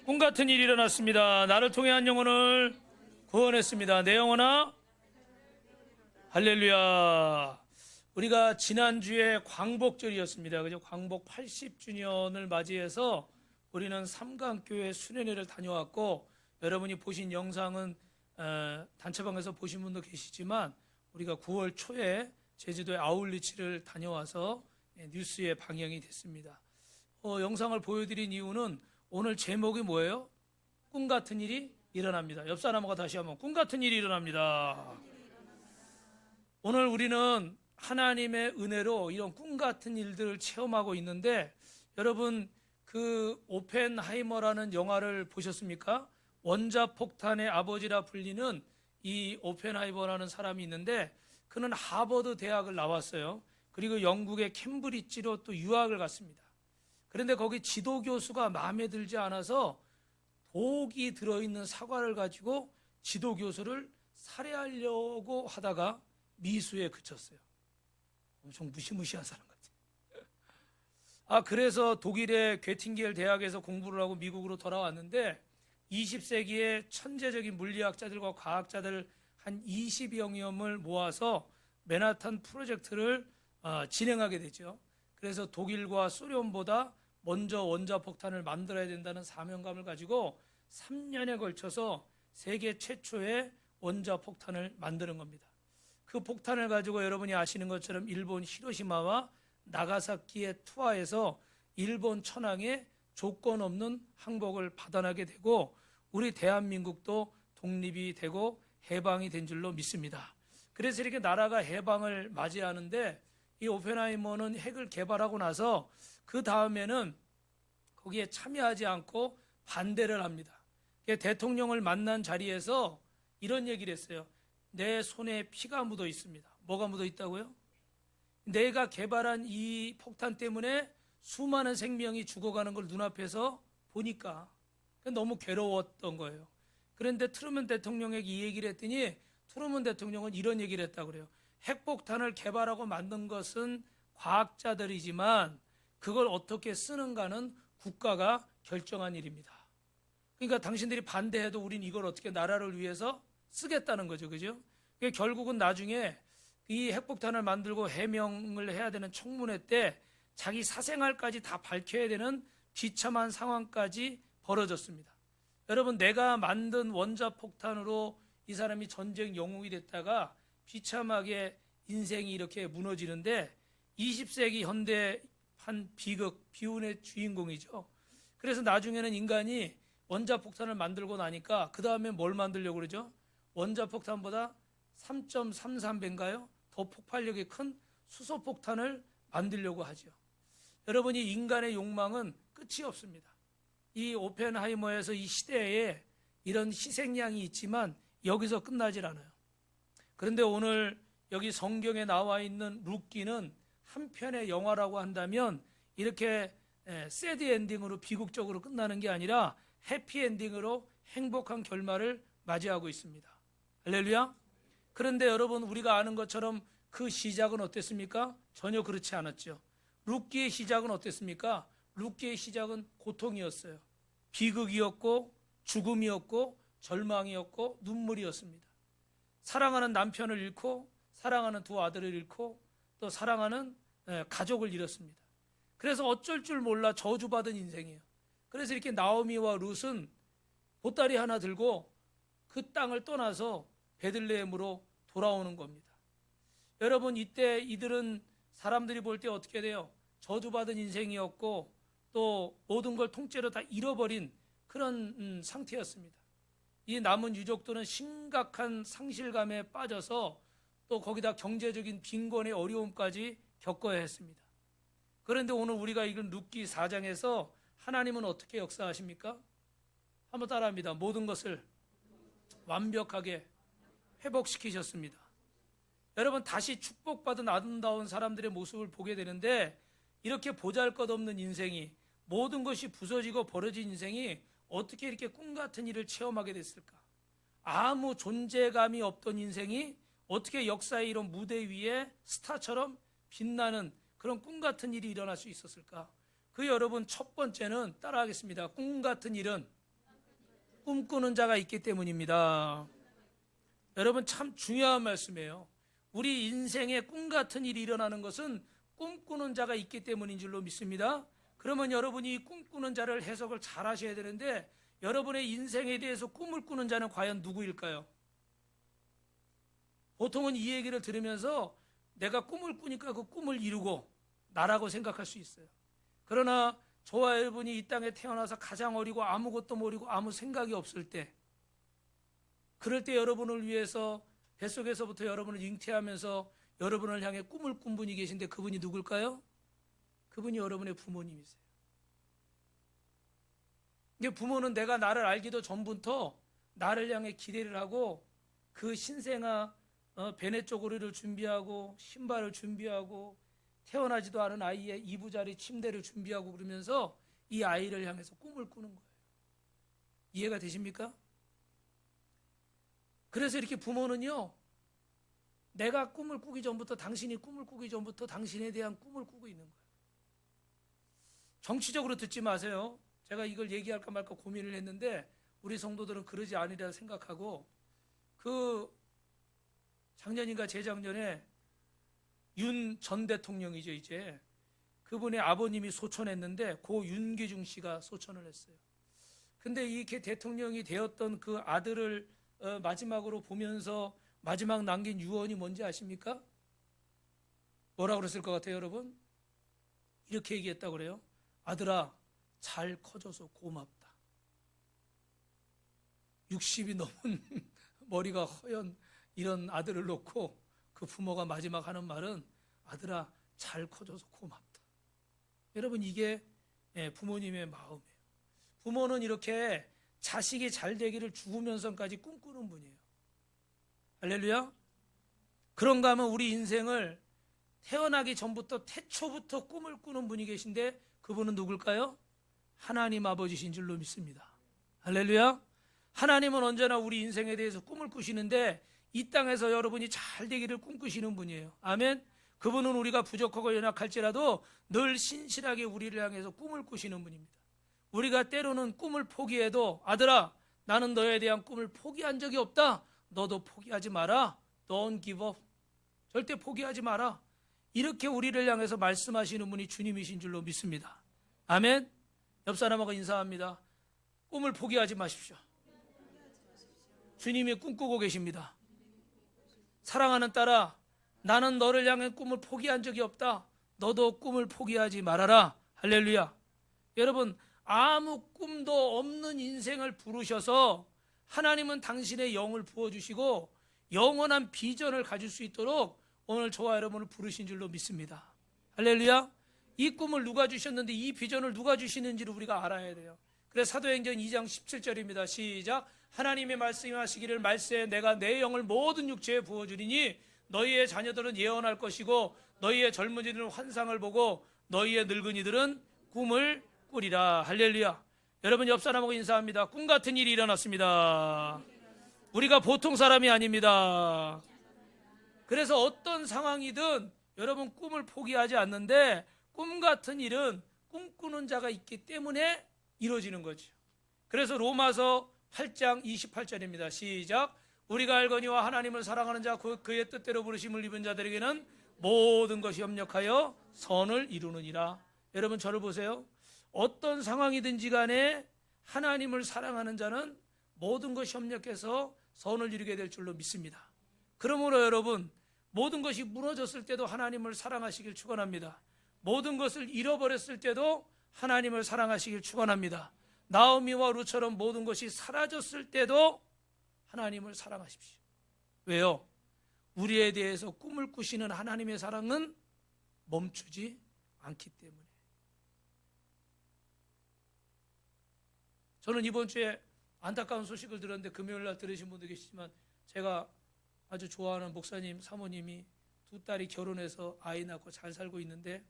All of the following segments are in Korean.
꿈 같은 일이 일어났습니다. 나를 통해 한 영혼을 구원했습니다. 내 영혼아, 할렐루야. 우리가 지난주에 광복절이었습니다. 그죠? 광복 80주년을 맞이해서 우리는 삼강교회 수련회를 다녀왔고, 여러분이 보신 영상은 단체방에서 보신 분도 계시지만, 우리가 9월 초에 제주도의 아울리치를 다녀와서 뉴스에 방영이 됐습니다. 영상을 보여드린 이유는 오늘 제목이 뭐예요? 꿈 같은 일이 일어납니다. 옆 사람과 다시 한번 꿈 같은 일이 일어납니다. 오늘 우리는 하나님의 은혜로 이런 꿈 같은 일들을 체험하고 있는데, 여러분 그 오펜하이머라는 영화를 보셨습니까? 원자폭탄의 아버지라 불리는 이 오펜하이머라는 사람이 있는데, 그는 하버드 대학을 나왔어요. 그리고 영국의 캠브리지로 또 유학을 갔습니다. 그런데 거기 지도 교수가 마음에 들지 않아서 독이 들어있는 사과를 가지고 지도 교수를 살해하려고 하다가 미수에 그쳤어요. 엄청 무시무시한 사람 같아요. 그래서 독일의 괴팅겔 대학에서 공부를 하고 미국으로 돌아왔는데, 20세기의 천재적인 물리학자들과 과학자들 한 20여 명을 모아서 맨하탄 프로젝트를 진행하게 되죠. 그래서 독일과 소련보다 먼저 원자폭탄을 만들어야 된다는 사명감을 가지고 3년에 걸쳐서 세계 최초의 원자폭탄을 만드는 겁니다. 그 폭탄을 가지고 여러분이 아시는 것처럼 일본 히로시마와 나가사키에 투하해서 일본 천황의 조건 없는 항복을 받아나게 되고, 우리 대한민국도 독립이 되고 해방이 된 줄로 믿습니다. 그래서 이렇게 나라가 해방을 맞이하는데, 이 오펜하이머는 핵을 개발하고 나서 그 다음에는 거기에 참여하지 않고 반대를 합니다. 대통령을 만난 자리에서 이런 얘기를 했어요. 내 손에 피가 묻어 있습니다. 뭐가 묻어 있다고요? 내가 개발한 이 폭탄 때문에 수많은 생명이 죽어가는 걸 눈앞에서 보니까 너무 괴로웠던 거예요. 그런데 트루먼 대통령에게 이 얘기를 했더니, 트루먼 대통령은 이런 얘기를 했다고 그래요. 핵폭탄을 개발하고 만든 것은 과학자들이지만 그걸 어떻게 쓰는가는 국가가 결정한 일입니다. 그러니까 당신들이 반대해도 우린 이걸 어떻게 나라를 위해서 쓰겠다는 거죠. 그죠? 결국은 나중에 이 핵폭탄을 만들고 해명을 해야 되는 청문회 때 자기 사생활까지 다 밝혀야 되는 비참한 상황까지 벌어졌습니다. 여러분, 내가 만든 원자폭탄으로 이 사람이 전쟁 영웅이 됐다가 비참하게 인생이 이렇게 무너지는데, 20세기 현대 한 비극, 비운의 주인공이죠. 그래서 나중에는 인간이 원자폭탄을 만들고 나니까 그 다음에 뭘 만들려고 그러죠? 원자폭탄보다 3.33배인가요? 더 폭발력이 큰 수소폭탄을 만들려고 하죠. 여러분이 인간의 욕망은 끝이 없습니다. 이 오펜하이머에서 이 시대에 이런 희생양이 있지만 여기서 끝나질 않아요. 그런데 오늘 여기 성경에 나와 있는 룻기는 한 편의 영화라고 한다면 이렇게 새드 엔딩으로 비극적으로 끝나는 게 아니라 해피 엔딩으로 행복한 결말을 맞이하고 있습니다. 할렐루야. 그런데 여러분, 우리가 아는 것처럼 그 시작은 어땠습니까? 전혀 그렇지 않았죠. 룻기의 시작은 어땠습니까? 룻기의 시작은 고통이었어요. 비극이었고 죽음이었고 절망이었고 눈물이었습니다. 사랑하는 남편을 잃고 사랑하는 두 아들을 잃고 또 사랑하는 가족을 잃었습니다. 그래서 어쩔 줄 몰라 저주받은 인생이에요. 그래서 이렇게 나오미와 룻은 보따리 하나 들고 그 땅을 떠나서 베들레헴으로 돌아오는 겁니다. 여러분, 이때 이들은 사람들이 볼 때 어떻게 돼요? 저주받은 인생이었고 또 모든 걸 통째로 다 잃어버린 그런 상태였습니다. 이 남은 유족들은 심각한 상실감에 빠져서 또 거기다 경제적인 빈곤의 어려움까지 겪어야 했습니다. 그런데 오늘 우리가 읽은 룻기 4장에서 하나님은 어떻게 역사하십니까? 한번 따라합니다. 모든 것을 완벽하게 회복시키셨습니다. 여러분, 다시 축복받은 아름다운 사람들의 모습을 보게 되는데, 이렇게 보잘것없는 인생이, 모든 것이 부서지고 버려진 인생이 어떻게 이렇게 꿈같은 일을 체험하게 됐을까? 아무 존재감이 없던 인생이 어떻게 역사의 이런 무대 위에 스타처럼 빛나는 그런 꿈같은 일이 일어날 수 있었을까? 그 여러분, 첫 번째는 따라하겠습니다. 꿈같은 일은 꿈꾸는 자가 있기 때문입니다. 여러분 참 중요한 말씀이에요. 우리 인생에 꿈 같은 일이 일어나는 것은 꿈꾸는 자가 있기 때문인 줄로 믿습니다. 그러면 여러분이 꿈꾸는 자를 해석을 잘 하셔야 되는데, 여러분의 인생에 대해서 꿈을 꾸는 자는 과연 누구일까요? 보통은 이 얘기를 들으면서 내가 꿈을 꾸니까 그 꿈을 이루고 나라고 생각할 수 있어요. 그러나 저와 여러분이 이 땅에 태어나서 가장 어리고 아무것도 모르고 아무 생각이 없을 때, 그럴 때 여러분을 위해서 뱃속에서부터 여러분을 잉태하면서 여러분을 향해 꿈을 꾼 분이 계신데, 그분이 누굴까요? 그분이 여러분의 부모님이세요. 근데 부모는 내가 나를 알기도 전부터 나를 향해 기대를 하고, 그 신생아 베네 쪼그리를 준비하고 신발을 준비하고 태어나지도 않은 아이의 이부자리 침대를 준비하고 그러면서 이 아이를 향해서 꿈을 꾸는 거예요. 이해가 되십니까? 그래서 이렇게 부모는요, 내가 꿈을 꾸기 전부터, 당신이 꿈을 꾸기 전부터 당신에 대한 꿈을 꾸고 있는 거예요. 정치적으로 듣지 마세요. 제가 이걸 얘기할까 말까 고민을 했는데 우리 성도들은 그러지 않으리라 생각하고, 작년인가 재작년에 윤 전 대통령이죠, 이제 그분의 아버님이 소천했는데 고 윤기중 씨가 소천을 했어요. 근데 이 대통령이 되었던 그 아들을 마지막으로 보면서 마지막 남긴 유언이 뭔지 아십니까? 뭐라고 그랬을 것 같아요, 여러분? 이렇게 얘기했다고 그래요. 아들아, 잘 커져서 고맙다. 60이 넘은 머리가 허연 이런 아들을 놓고 그 부모가 마지막 하는 말은 아들아, 잘 커져서 고맙다. 여러분, 이게 부모님의 마음이에요. 부모는 이렇게 자식이 잘 되기를 죽으면서까지 꿈꾸는 분이에요. 할렐루야. 그런가 하면 우리 인생을 태어나기 전부터 태초부터 꿈을 꾸는 분이 계신데, 그분은 누굴까요? 하나님 아버지신 줄로 믿습니다. 할렐루야. 하나님은 언제나 우리 인생에 대해서 꿈을 꾸시는데, 이 땅에서 여러분이 잘 되기를 꿈꾸시는 분이에요. 아멘. 그분은 우리가 부족하고 연약할지라도 늘 신실하게 우리를 향해서 꿈을 꾸시는 분입니다. 우리가 때로는 꿈을 포기해도, 아들아, 나는 너에 대한 꿈을 포기한 적이 없다. 너도 포기하지 마라. Don't give up. 절대 포기하지 마라. 이렇게 우리를 향해서 말씀하시는 분이 주님이신 줄로 믿습니다. 아멘. 옆 사람하고 인사합니다. 꿈을 포기하지 마십시오. 주님이 꿈꾸고 계십니다. 사랑하는 딸아, 나는 너를 향해 꿈을 포기한 적이 없다. 너도 꿈을 포기하지 말아라. 할렐루야. 여러분, 아무 꿈도 없는 인생을 부르셔서 하나님은 당신의 영을 부어주시고 영원한 비전을 가질 수 있도록 오늘 저와 여러분을 부르신 줄로 믿습니다. 할렐루야. 이 꿈을 누가 주셨는데, 이 비전을 누가 주시는지를 우리가 알아야 돼요. 그래서 사도행전 2장 17절입니다. 시작. 하나님의 말씀하시기를, 말세에 내가 내 영을 모든 육체에 부어주리니 너희의 자녀들은 예언할 것이고 너희의 젊은이들은 환상을 보고 너희의 늙은이들은 꿈을 꾸리라. 할렐루야. 여러분, 옆 사람하고 인사합니다. 꿈 같은 일이 일어났습니다. 우리가 보통 사람이 아닙니다. 그래서 어떤 상황이든 여러분 꿈을 포기하지 않는데, 꿈 같은 일은 꿈꾸는 자가 있기 때문에 이루어지는 거죠. 그래서 로마서 8장 28절입니다. 시작. 우리가 알거니와 하나님을 사랑하는 자, 그의 뜻대로 부르심을 입은 자들에게는 모든 것이 협력하여 선을 이루느니라. 여러분, 저를 보세요. 어떤 상황이든지 간에 하나님을 사랑하는 자는 모든 것이 협력해서 선을 이루게 될 줄로 믿습니다. 그러므로 여러분, 모든 것이 무너졌을 때도 하나님을 사랑하시길 축원합니다. 모든 것을 잃어버렸을 때도 하나님을 사랑하시길 축원합니다. 나오미와 룻처럼 모든 것이 사라졌을 때도 하나님을 사랑하십시오. 왜요? 우리에 대해서 꿈을 꾸시는 하나님의 사랑은 멈추지 않기 때문에. 저는 이번 주에 안타까운 소식을 들었는데, 금요일날 들으신 분도 계시지만, 제가 아주 좋아하는 목사님 사모님이 두 딸이 결혼해서 아이 낳고 잘 살고 있는데,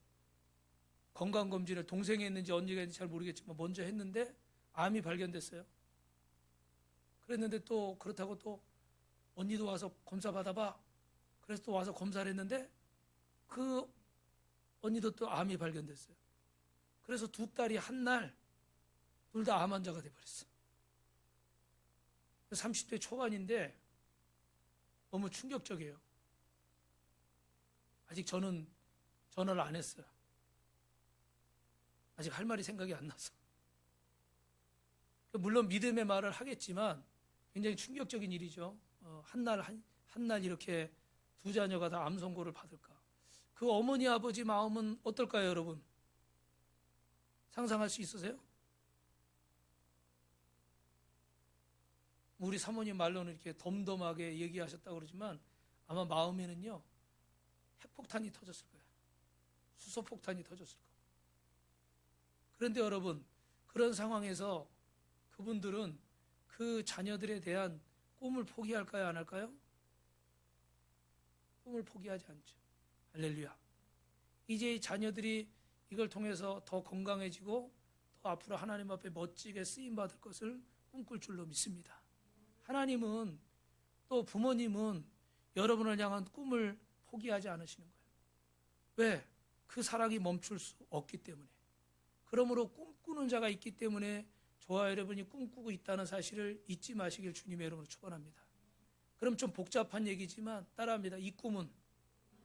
건강검진을 동생이 했는지 언니가 했는지 잘 모르겠지만 먼저 했는데 암이 발견됐어요. 그랬는데 또 그렇다고 또 언니도 와서 검사 받아봐. 그래서 또 와서 검사를 했는데 그 언니도 또 암이 발견됐어요. 그래서 두 딸이 한 날 둘 다 암 환자가 돼버렸어. 30대 초반인데 너무 충격적이에요. 아직 저는 전화를 안 했어요. 아직 할 말이 생각이 안 나서. 물론 믿음의 말을 하겠지만 굉장히 충격적인 일이죠. 한날 이렇게 두 자녀가 다 암 선고를 받을까. 그 어머니 아버지 마음은 어떨까요, 여러분? 상상할 수 있으세요? 우리 사모님 말로는 이렇게 덤덤하게 얘기하셨다고 그러지만 아마 마음에는요, 핵폭탄이 터졌을 거예요. 수소폭탄이 터졌을 거예요. 그런데 여러분, 그런 상황에서 그분들은 그 자녀들에 대한 꿈을 포기할까요, 안 할까요? 꿈을 포기하지 않죠. 할렐루야. 이제 이 자녀들이 이걸 통해서 더 건강해지고 더 앞으로 하나님 앞에 멋지게 쓰임받을 것을 꿈꿀 줄로 믿습니다. 하나님은 또 부모님은 여러분을 향한 꿈을 포기하지 않으시는 거예요. 왜? 그 사랑이 멈출 수 없기 때문에. 그러므로 꿈꾸는 자가 있기 때문에 저와 여러분이 꿈꾸고 있다는 사실을 잊지 마시길 주님의 이름으로 축원합니다. 그럼 좀 복잡한 얘기지만 따라합니다. 이 꿈은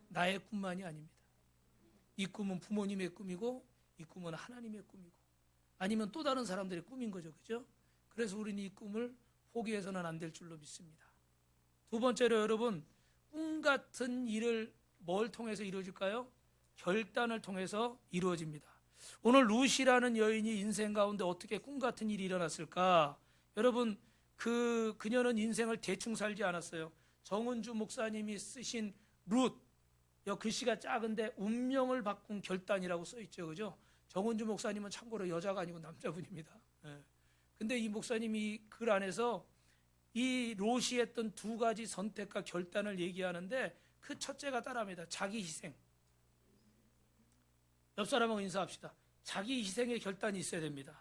나의 꿈만이 아닙니다. 이 꿈은 부모님의 꿈이고 이 꿈은 하나님의 꿈이고 아니면 또 다른 사람들의 꿈인 거죠. 그죠? 그래서 우리는 이 꿈을 포기해서는 안 될 줄로 믿습니다. 두 번째로 여러분, 꿈 같은 일을 뭘 통해서 이루어질까요? 결단을 통해서 이루어집니다. 오늘 루시라는 여인이 인생 가운데 어떻게 꿈 같은 일이 일어났을까? 여러분, 그녀는 인생을 대충 살지 않았어요. 정은주 목사님이 쓰신 룻, 글씨가 작은데 운명을 바꾼 결단이라고 써 있죠. 그죠? 정은주 목사님은 참고로 여자가 아니고 남자분입니다. 근데 이 목사님이 글 안에서 이 롯이 했던 두 가지 선택과 결단을 얘기하는데 그 첫째가 따라합니다. 자기 희생. 옆 사람하고 인사합시다. 자기 희생의 결단이 있어야 됩니다.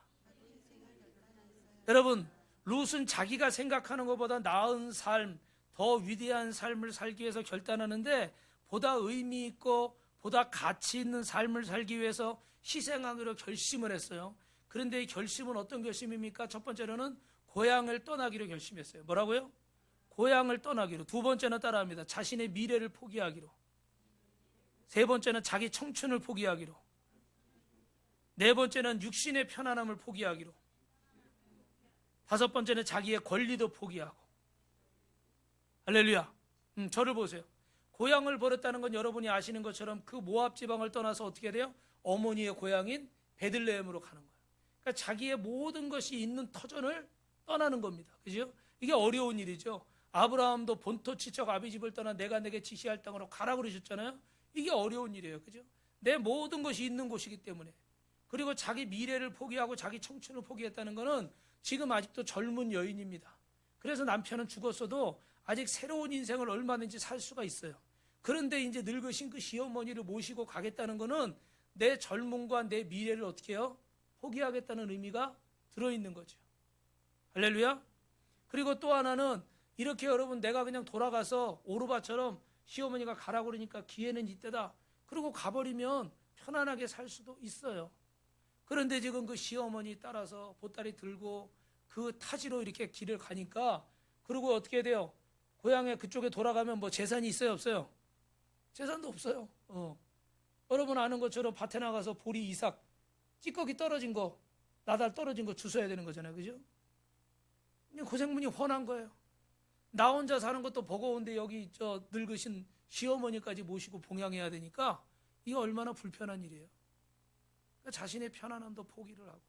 여러분, 롯은 자기가 생각하는 것보다 나은 삶, 더 위대한 삶을 살기 위해서 결단하는데 보다 의미 있고 보다 가치 있는 삶을 살기 위해서 희생하기로 결심을 했어요. 그런데 이 결심은 어떤 결심입니까? 첫 번째로는 고향을 떠나기로 결심했어요. 뭐라고요? 고향을 떠나기로. 두 번째는 따라합니다. 자신의 미래를 포기하기로. 세 번째는 자기 청춘을 포기하기로. 네 번째는 육신의 편안함을 포기하기로. 다섯 번째는 자기의 권리도 포기하고. 할렐루야. 저를 보세요. 고향을 버렸다는 건 여러분이 아시는 것처럼 그 모압 지방을 떠나서 어떻게 돼요? 어머니의 고향인 베들레헴으로 가는 거예요. 그러니까 자기의 모든 것이 있는 터전을 떠나는 겁니다. 그죠? 이게 어려운 일이죠. 아브라함도 본토 지척 아비 집을 떠나 내가 내게 지시할 땅으로 가라 그러셨잖아요. 이게 어려운 일이에요. 그죠? 내 모든 것이 있는 곳이기 때문에. 그리고 자기 미래를 포기하고 자기 청춘을 포기했다는 것은 지금 아직도 젊은 여인입니다. 그래서 남편은 죽었어도 아직 새로운 인생을 얼마든지 살 수가 있어요. 그런데 이제 늙으신 그 시어머니를 모시고 가겠다는 것은 내 젊음과 내 미래를 어떻게 해요? 포기하겠다는 의미가 들어있는 거죠. 할렐루야. 그리고 또 하나는 이렇게 여러분 내가 그냥 돌아가서 오르바처럼 시어머니가 가라고 그러니까 기회는 이때다. 그리고 가버리면 편안하게 살 수도 있어요. 그런데 지금 그 시어머니 따라서 보따리 들고 그 타지로 이렇게 길을 가니까 그리고 어떻게 돼요? 고향에 그쪽에 돌아가면 뭐 재산이 있어요, 없어요? 재산도 없어요. 여러분 아는 것처럼 밭에 나가서 보리 이삭 찌꺼기 떨어진 거 나달 떨어진 거 주워야 되는 거잖아요. 그죠? 고생문이 훤한 거예요. 나 혼자 사는 것도 버거운데 여기 저 늙으신 시어머니까지 모시고 봉양해야 되니까 이게 얼마나 불편한 일이에요. 그러니까 자신의 편안함도 포기를 하고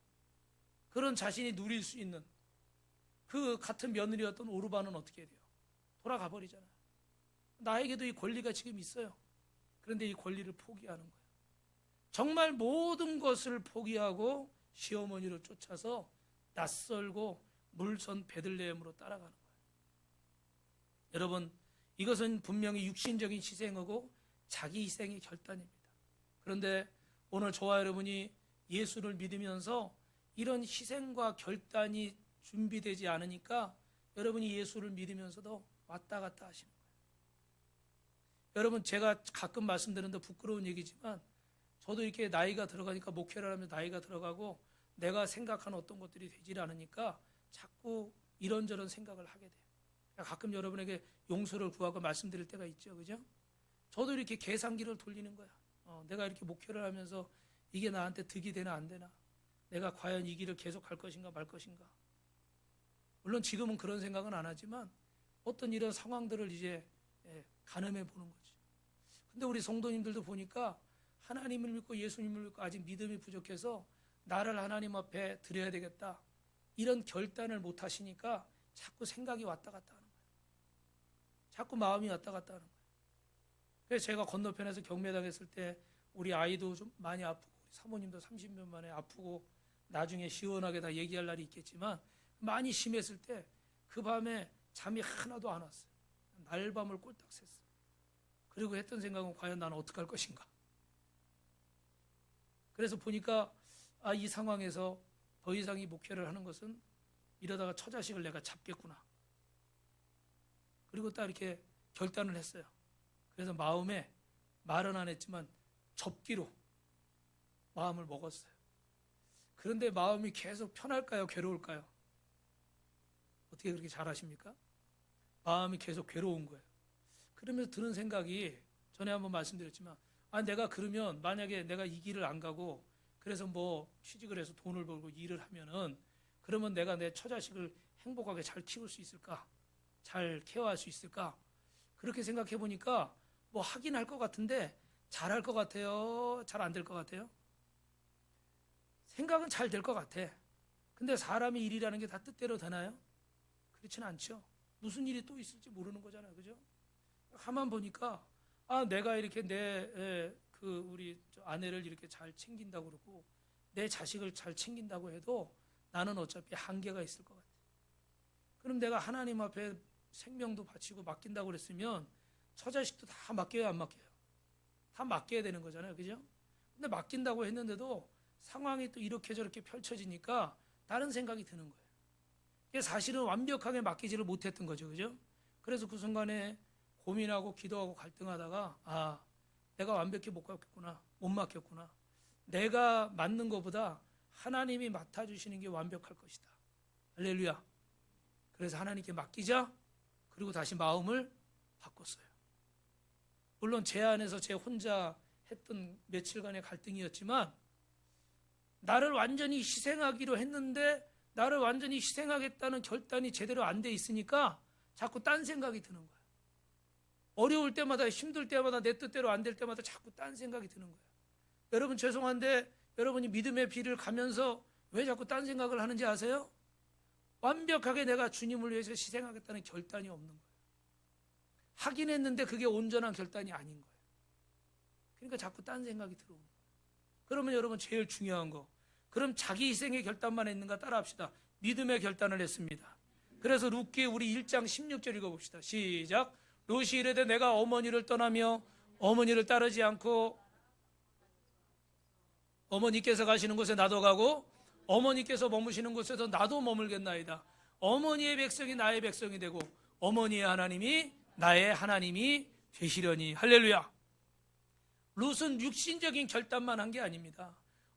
그런 자신이 누릴 수 있는 그 같은 며느리였던 오르바는 어떻게 돼요? 돌아가 버리잖아요. 나에게도 이 권리가 지금 있어요. 그런데 이 권리를 포기하는 거예요. 정말 모든 것을 포기하고 시어머니를 쫓아서 낯설고 물선 베들레헴으로 따라가는 거예요. 여러분, 이것은 분명히 육신적인 희생이고 자기 희생의 결단입니다. 그런데 오늘 저와 여러분이 예수를 믿으면서 이런 희생과 결단이 준비되지 않으니까 여러분이 예수를 믿으면서도 왔다 갔다 하시는 거예요. 여러분, 제가 가끔 말씀드리는데 부끄러운 얘기지만 저도 이렇게 나이가 들어가니까 목회를 하면서 나이가 들어가고 내가 생각하는 어떤 것들이 되질 않으니까 자꾸 이런저런 생각을 하게 돼요. 가끔 여러분에게 용서를 구하고 말씀드릴 때가 있죠, 그죠? 저도 이렇게 계산기를 돌리는 거야. 내가 이렇게 목회를 하면서 이게 나한테 득이 되나 안 되나? 내가 과연 이 길을 계속 갈 것인가 말 것인가? 물론 지금은 그런 생각은 안 하지만 어떤 이런 상황들을 이제 가늠해 보는 거지. 근데 우리 성도님들도 보니까 하나님을 믿고 예수님을 믿고 아직 믿음이 부족해서 나를 하나님 앞에 드려야 되겠다, 이런 결단을 못 하시니까 자꾸 생각이 왔다 갔다 하는 거예요. 자꾸 마음이 왔다 갔다 하는 거예요. 그래서 제가 건너편에서 경매당했을 때 우리 아이도 좀 많이 아프고 우리 사모님도 30년 만에 아프고 나중에 시원하게 다 얘기할 날이 있겠지만 많이 심했을 때 그 밤에 잠이 하나도 안 왔어요. 날밤을 꼴딱 샜어요. 그리고 했던 생각은 과연 나는 어떻게 할 것인가. 그래서 보니까 이 상황에서 더 이상 이 목회를 하는 것은 이러다가 처자식을 내가 잡겠구나. 그리고 딱 이렇게 결단을 했어요. 그래서 마음에 말은 안 했지만 접기로 마음을 먹었어요. 그런데 마음이 계속 편할까요? 괴로울까요? 어떻게 그렇게 잘하십니까? 마음이 계속 괴로운 거예요. 그러면서 드는 생각이, 전에 한번 말씀드렸지만, 내가 그러면 만약에 내가 이 길을 안 가고 그래서 뭐 취직을 해서 돈을 벌고 일을 하면은 그러면 내가 내 처자식을 행복하게 잘 키울 수 있을까? 잘 케어할 수 있을까? 그렇게 생각해 보니까 뭐 하긴 할 것 같은데 잘할 것 같아요? 잘 안 될 것 같아요? 생각은 잘 될 것 같아. 근데 사람의 일이라는 게 다 뜻대로 되나요? 그렇지는 않죠. 무슨 일이 또 있을지 모르는 거잖아요, 그죠? 가만 보니까 내가 이렇게 우리 아내를 이렇게 잘 챙긴다고 그러고 내 자식을 잘 챙긴다고 해도 나는 어차피 한계가 있을 것 같아. 그럼 내가 하나님 앞에 생명도 바치고 맡긴다고 그랬으면 처자식도 다 맡겨야 안 맡겨요? 다 맡겨야 되는 거잖아요, 그죠? 근데 맡긴다고 했는데도 상황이 또 이렇게 저렇게 펼쳐지니까 다른 생각이 드는 거예요. 이게 사실은 완벽하게 맡기지를 못했던 거죠, 그죠? 그래서 그 순간에 고민하고 기도하고 갈등하다가 내가 완벽히 못 맡겼구나. 내가 맡는 것보다 하나님이 맡아주시는 게 완벽할 것이다. 할렐루야. 그래서 하나님께 맡기자. 그리고 다시 마음을 바꿨어요. 물론 제 안에서 제 혼자 했던 며칠간의 갈등이었지만 나를 완전히 희생하기로 했는데 나를 완전히 희생하겠다는 결단이 제대로 안 돼 있으니까 자꾸 딴 생각이 드는 거예요. 어려울 때마다, 힘들 때마다, 내 뜻대로 안 될 때마다 자꾸 딴 생각이 드는 거예요. 여러분 죄송한데 여러분이 믿음의 길을 가면서 왜 자꾸 딴 생각을 하는지 아세요? 완벽하게 내가 주님을 위해서 희생하겠다는 결단이 없는 거예요. 하긴 했는데 그게 온전한 결단이 아닌 거예요. 그러니까 자꾸 딴 생각이 들어오는 거예요. 그러면 여러분 제일 중요한 거, 그럼 자기 희생의 결단만 했는가? 따라합시다. 믿음의 결단을 했습니다. 그래서 룻기 우리 1장 16절 읽어봅시다. 시작. 룻이 이르되 내가 어머니를 떠나며 어머니를 따르지 않고 어머니께서 가시는 곳에 나도 가고 어머니께서 머무시는 곳에서 나도 머물겠나이다. 어머니의 백성이 나의 백성이 되고 어머니의 하나님이 나의 하나님이 되시려니. 할렐루야. 룻은 육신적인 결단만 한 게 아닙니다.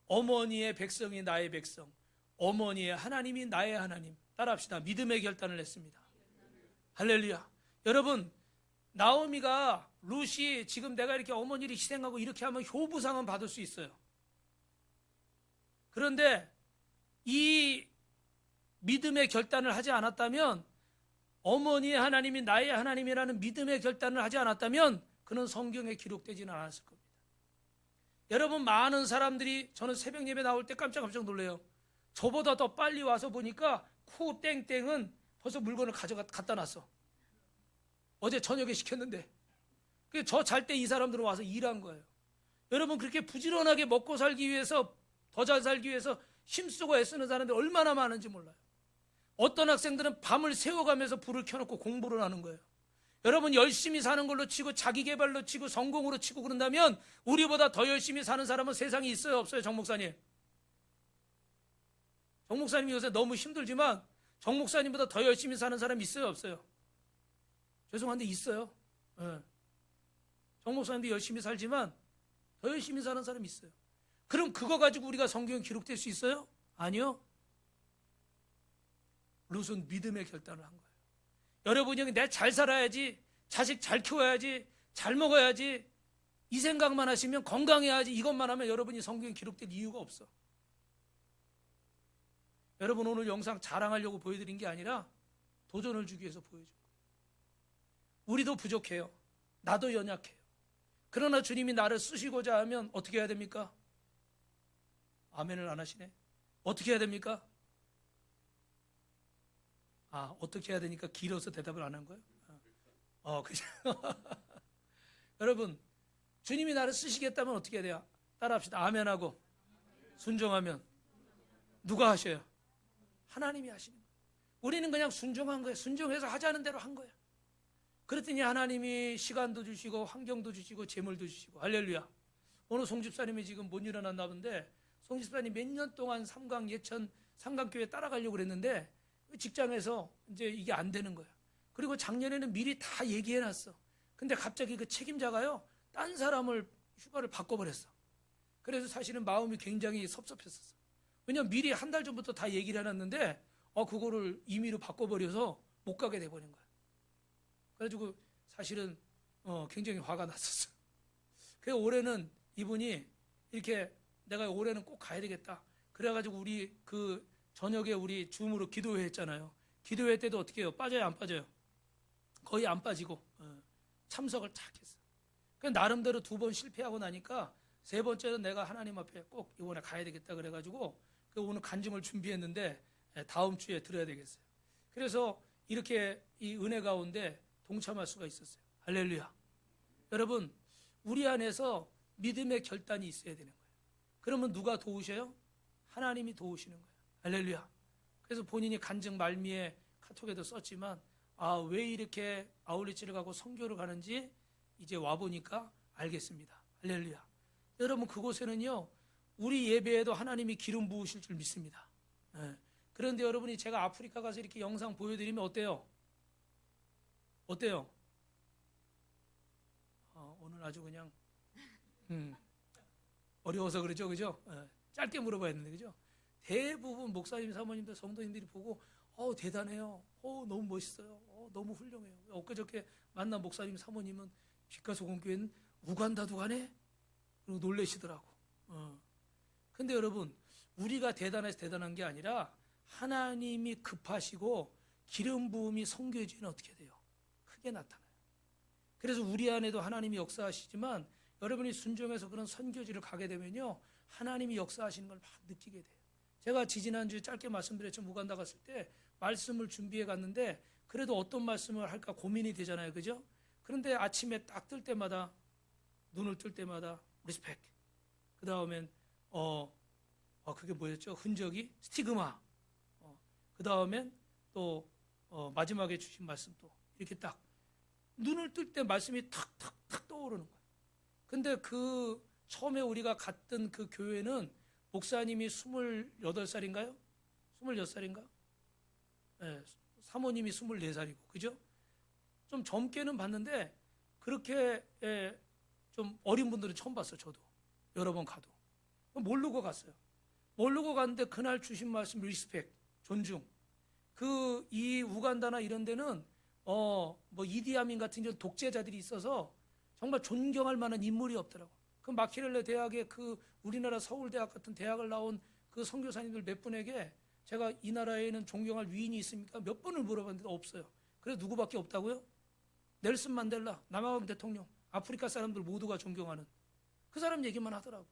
어머니의 백성이 나의 백성, 어머니의 하나님이 나의 하나님. 따라합시다. 믿음의 결단을 했습니다. 할렐루야. 여러분, 나오미가 룻이 지금 내가 이렇게 어머니를 희생하고 이렇게 하면 효부상은 받을 수 있어요. 그런데 이 믿음의 결단을 하지 않았다면, 어머니의 하나님이 나의 하나님이라는 믿음의 결단을 하지 않았다면 그는 성경에 기록되지는 않았을 겁니다. 여러분, 많은 사람들이, 저는 새벽 예배 나올 때 깜짝 놀래요. 저보다 더 빨리 와서 보니까 쿠 땡땡은 벌써 물건을 갖다 놨어. 어제 저녁에 시켰는데. 저 잘 때 이 사람들은 와서 일한 거예요. 여러분, 그렇게 부지런하게 먹고 살기 위해서, 더 잘 살기 위해서 힘쓰고 애쓰는 사람들 얼마나 많은지 몰라요. 어떤 학생들은 밤을 새워가면서 불을 켜놓고 공부를 하는 거예요. 여러분, 열심히 사는 걸로 치고 자기 개발로 치고 성공으로 치고 그런다면 우리보다 더 열심히 사는 사람은 세상에 있어요, 없어요? 정 목사님, 정 목사님이 요새 너무 힘들지만 정 목사님보다 더 열심히 사는 사람 있어요, 없어요? 죄송한데 있어요. 네. 정 목사님도 열심히 살지만 더 열심히 사는 사람 있어요. 그럼 그거 가지고 우리가 성경에 기록될 수 있어요? 아니요. 룻은 믿음의 결단을 한 거예요. 여러분이 내 잘 살아야지, 자식 잘 키워야지, 잘 먹어야지, 이 생각만 하시면 건강해야지, 이것만 하면 여러분이 성경에 기록될 이유가 없어. 여러분 오늘 영상 자랑하려고 보여드린 게 아니라 도전을 주기 위해서 보여준 거예요. 우리도 부족해요. 나도 연약해요. 그러나 주님이 나를 쓰시고자 하면 어떻게 해야 됩니까? 아멘을 안 하시네. 어떻게 해야 됩니까? 어떻게 해야 되니까 길어서 대답을 안 한 거예요? 그죠? 여러분, 주님이 나를 쓰시겠다면 어떻게 해야 돼요? 따라합시다. 아멘하고 순종하면 누가 하셔요? 하나님이 하시는 거예요. 우리는 그냥 순종한 거예요. 순종해서 하자는 대로 한 거예요. 그랬더니 하나님이 시간도 주시고 환경도 주시고 재물도 주시고 할렐루야. 오늘 송 집사님이 지금 못 일어났나 본데 송 집사님 몇 년 동안 삼강 예천 삼강교회 따라가려고 그랬는데 직장에서 이제 이게 안 되는 거야. 그리고 작년에는 미리 다 얘기해놨어. 근데 갑자기 그 책임자가요, 딴 사람을 휴가를 바꿔버렸어. 그래서 사실은 마음이 굉장히 섭섭했었어. 왜냐면 미리 한 달 전부터 다 얘기를 해놨는데 그거를 임의로 바꿔버려서 못 가게 돼버린 거야. 그래가지고 사실은 굉장히 화가 났었어. 그래서 올해는 이분이 이렇게 내가 올해는 꼭 가야 되겠다. 그래가지고 우리 그 저녁에 우리 줌으로 기도회 했잖아요. 기도회 때도 어떻게 해요? 빠져요, 안 빠져요? 거의 안 빠지고 참석을 탁 했어. 그래서 나름대로 2번 실패하고 나니까 3번째는 내가 하나님 앞에 꼭 이번에 가야 되겠다 그래가지고 오늘 간증을 준비했는데 다음 주에 들어야 되겠어요. 그래서 이렇게 이 은혜 가운데 동참할 수가 있었어요. 할렐루야. 여러분, 우리 안에서 믿음의 결단이 있어야 되는 거예요. 그러면 누가 도우셔요? 하나님이 도우시는 거예요. 할렐루야. 그래서 본인이 간증 말미에 카톡에도 썼지만 왜 이렇게 아울리치를 가고 선교를 가는지 이제 와보니까 알겠습니다. 할렐루야. 여러분, 그곳에는요 우리 예배에도 하나님이 기름 부으실 줄 믿습니다. 그런데 여러분이 제가 아프리카 가서 이렇게 영상 보여드리면 어때요? 어때요? 오늘 아주 그냥 어려워서 그러죠, 그죠? 짧게 물어봐야 되는데, 그죠? 대부분 목사님, 사모님들, 성도님들이 보고 대단해요. 너무 멋있어요. 너무 훌륭해요. 엊그저께 만난 목사님, 사모님은 빛가소금교회는 우간다도 가네? 그리고 놀라시더라고. 근데 여러분, 우리가 대단해서 대단한 게 아니라 하나님이 급하시고 기름 부음이 선교지는 어떻게 돼요? 크게 나타나요. 그래서 우리 안에도 하나님이 역사하시지만 여러분이 순종해서 그런 선교지를 가게 되면요 하나님이 역사하시는 걸 막 느끼게 돼요. 제가 지지난주에 짧게 말씀드렸죠. 우간다 갔을 때 말씀을 준비해 갔는데 그래도 어떤 말씀을 할까 고민이 되잖아요, 그죠? 그런데 아침에 딱 뜰 때마다, 눈을 뜰 때마다 리스펙, 그 다음엔 그게 뭐였죠? 흔적이 스티그마, 그 다음엔 또 마지막에 주신 말씀 또 이렇게 딱 눈을 뜰 때 말씀이 탁탁탁 떠오르는 거예요. 근데 그 처음에 우리가 갔던 그 교회는 목사님이 28살인가요? 26살인가? 네, 사모님이 24살이고, 그죠? 좀 젊게는 봤는데 그렇게 좀 어린 분들은 처음 봤어요. 저도 여러 번 가도 모르고 갔어요. 모르고 갔는데 그날 주신 말씀 리스펙, 존중. 이 우간다나 이런 데는 뭐 이디아민 같은 이런 독재자들이 있어서 정말 존경할 만한 인물이 없더라고. 그 마키렐레 대학의 그 우리나라 서울대학 같은 대학을 나온 그 선교사님들 몇 분에게 제가 이 나라에는 존경할 위인이 있습니까? 몇 번을 물어봤는데 없어요. 그래서 누구밖에 없다고요? 넬슨 만델라, 남아공 대통령, 아프리카 사람들 모두가 존경하는 그 사람 얘기만 하더라고.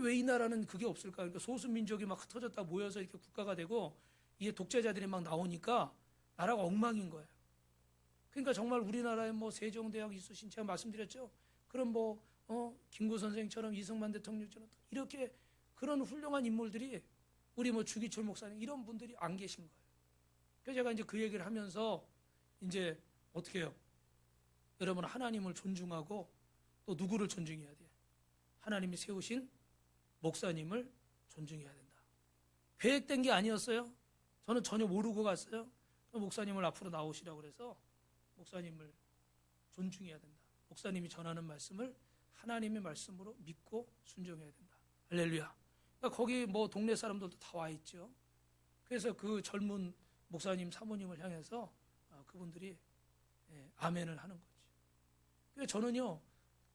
왜 이 나라는 그게 없을까? 그러니까 소수민족이 막 흩어졌다 모여서 이렇게 국가가 되고 이게 독재자들이 막 나오니까 나라가 엉망인 거예요. 그러니까 정말 우리나라에 뭐 세종대왕 있으신 제가 말씀드렸죠. 그럼 김구 선생처럼 이승만 대통령처럼 이렇게 그런 훌륭한 인물들이 우리 주기철 목사님 이런 분들이 안 계신 거예요. 그래서 제가 이제 그 얘기를 하면서 이제 어떻게 해요? 여러분 하나님을 존중하고 또 누구를 존중해야 돼? 하나님이 세우신 목사님을 존중해야 된다. 계획된 게 아니었어요. 저는 전혀 모르고 갔어요. 목사님을 앞으로 나오시라고 그래서 목사님을 존중해야 된다. 목사님이 전하는 말씀을 하나님의 말씀으로 믿고 순종해야 된다. 할렐루야. 그러니까 거기 동네 사람들도 다 와 있죠. 그래서 그 젊은 목사님, 사모님을 향해서 그분들이 아멘을 하는 거지. 그래서 저는요,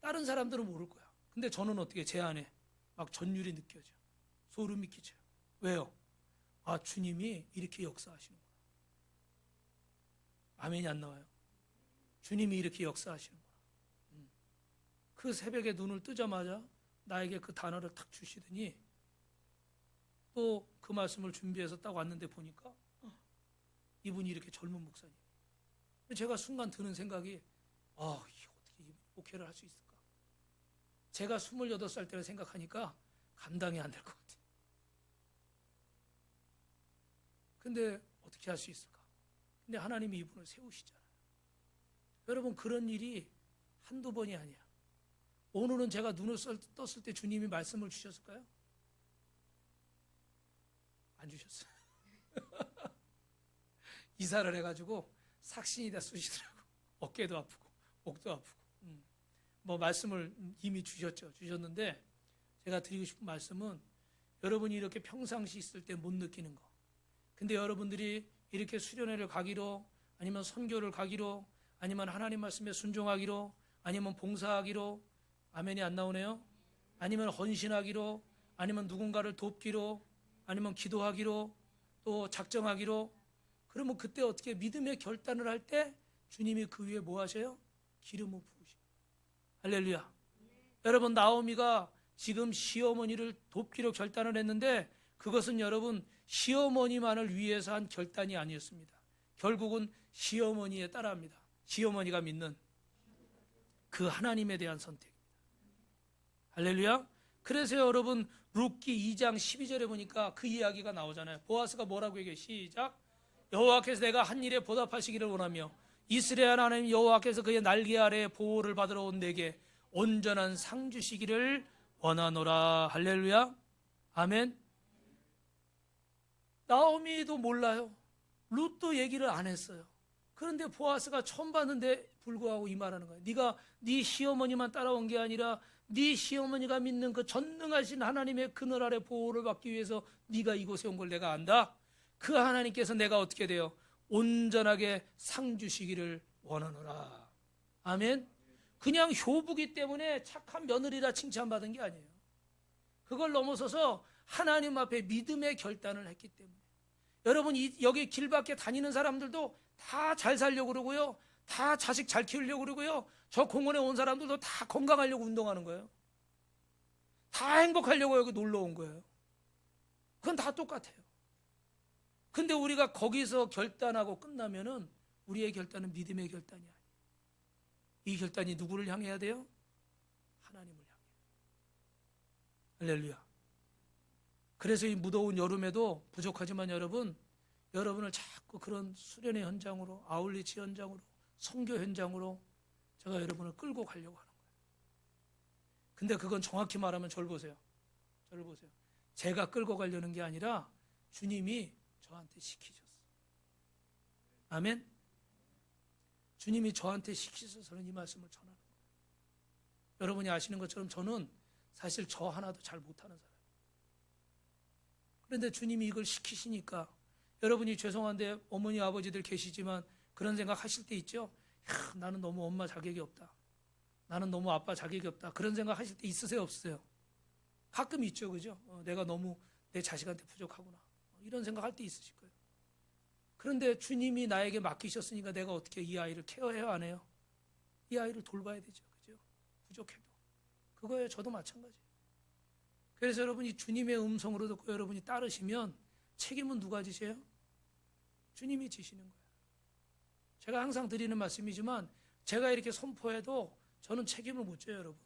다른 사람들은 모를 거야. 근데 저는 어떻게 제 안에 막 전율이 느껴져. 소름이 끼쳐요. 왜요? 주님이 이렇게 역사하시는구나. 아멘이 안 나와요. 주님이 이렇게 역사하시는구나. 그 새벽에 눈을 뜨자마자 나에게 그 단어를 탁 주시더니 또 그 말씀을 준비해서 딱 왔는데 보니까 이분이 이렇게 젊은 목사님. 제가 순간 드는 생각이 어떻게 이분이 목회를 할 수 있을까? 제가 28살 때를 생각하니까 감당이 안 될 것 같아요. 근데 어떻게 할 수 있을까? 근데 하나님이 이분을 세우시잖아요. 여러분, 그런 일이 한두 번이 아니야. 오늘은 제가 눈을 떴을 때 주님이 말씀을 주셨을까요? 안 주셨어요. 이사를 해가지고 삭신이 다 쑤시더라고. 어깨도 아프고 목도 아프고. 뭐 말씀을 이미 주셨는데 제가 드리고 싶은 말씀은 여러분이 이렇게 평상시 있을 때 못 느끼는 거. 근데 여러분들이 이렇게 수련회를 가기로, 아니면 선교를 가기로, 아니면 하나님 말씀에 순종하기로, 아니면 봉사하기로, 아멘이 안 나오네요. 아니면 헌신하기로, 아니면 누군가를 돕기로, 아니면 기도하기로, 또 작정하기로. 그러면 그때 어떻게 믿음의 결단을 할 때 주님이 그 위에 뭐 하셔요? 기름을 부으셔요. 할렐루야. 여러분, 나오미가 지금 시어머니를 돕기로 결단을 했는데 그것은 여러분 시어머니만을 위해서 한 결단이 아니었습니다. 결국은 시어머니에 따라합니다. 시어머니가 믿는 그 하나님에 대한 선택입니다. 할렐루야. 그래서 여러분 룻기 2장 12절에 보니까 그 이야기가 나오잖아요. 보아스가 뭐라고 얘기해요? 시작. 여호와께서 내가 한 일에 보답하시기를 원하며 이스라엘 하나님 여호와께서 그의 날개 아래 보호를 받으러 온 내게 온전한 상 주시기를 원하노라. 할렐루야. 아멘. 나오미도 몰라요. 룻도 얘기를 안 했어요. 그런데 보아스가 처음 봤는데 불구하고 이 말하는 거예요. 네가 네 시어머니만 따라온 게 아니라 네 시어머니가 믿는 그 전능하신 하나님의 그늘 아래 보호를 받기 위해서 네가 이곳에 온 걸 내가 안다. 그 하나님께서 내가 어떻게 돼요? 온전하게 상 주시기를 원하노라. 아멘. 그냥 효부기 때문에 착한 며느리라 칭찬받은 게 아니에요. 그걸 넘어서서 하나님 앞에 믿음의 결단을 했기 때문에. 여러분, 여기 길 밖에 다니는 사람들도 다 잘 살려고 그러고요, 다 자식 잘 키우려고 그러고요, 저 공원에 온 사람들도 다 건강하려고 운동하는 거예요. 다 행복하려고 여기 놀러 온 거예요. 그건 다 똑같아요. 근데 우리가 거기서 결단하고 끝나면은 우리의 결단은 믿음의 결단이 아니에요. 이 결단이 누구를 향해야 돼요? 하나님을 향해. 할렐루야. 그래서 이 무더운 여름에도 부족하지만 여러분을 자꾸 그런 수련의 현장으로, 아울리치 현장으로, 선교 현장으로 제가 여러분을 끌고 가려고 하는 거예요. 근데 그건 정확히 말하면 저를 보세요. 제가 끌고 가려는 게 아니라 주님이 저한테 시키셨어요. 아멘. 주님이 저한테 시키셔서 저는 이 말씀을 전하는 거예요. 여러분이 아시는 것처럼 저는 사실 저 하나도 잘 못하는 사람이에요. 그런데 주님이 이걸 시키시니까, 여러분이 죄송한데 어머니 아버지들 계시지만 그런 생각 하실 때 있죠? 나는 너무 엄마 자격이 없다, 나는 너무 아빠 자격이 없다, 그런 생각 하실 때 있으세요, 없으세요? 가끔 있죠, 그죠? 내가 너무 내 자식한테 부족하구나, 이런 생각 할 때 있으실 거예요. 그런데 주님이 나에게 맡기셨으니까 내가 어떻게 이 아이를 케어해야 안 해요? 이 아이를 돌봐야 되죠, 그죠? 부족해도. 그거예요. 저도 마찬가지. 그래서 여러분이 주님의 음성으로 듣고 여러분이 따르시면 책임은 누가 지세요? 주님이 지시는 거예요. 제가 항상 드리는 말씀이지만 제가 이렇게 선포해도 저는 책임을 못 져요, 여러분.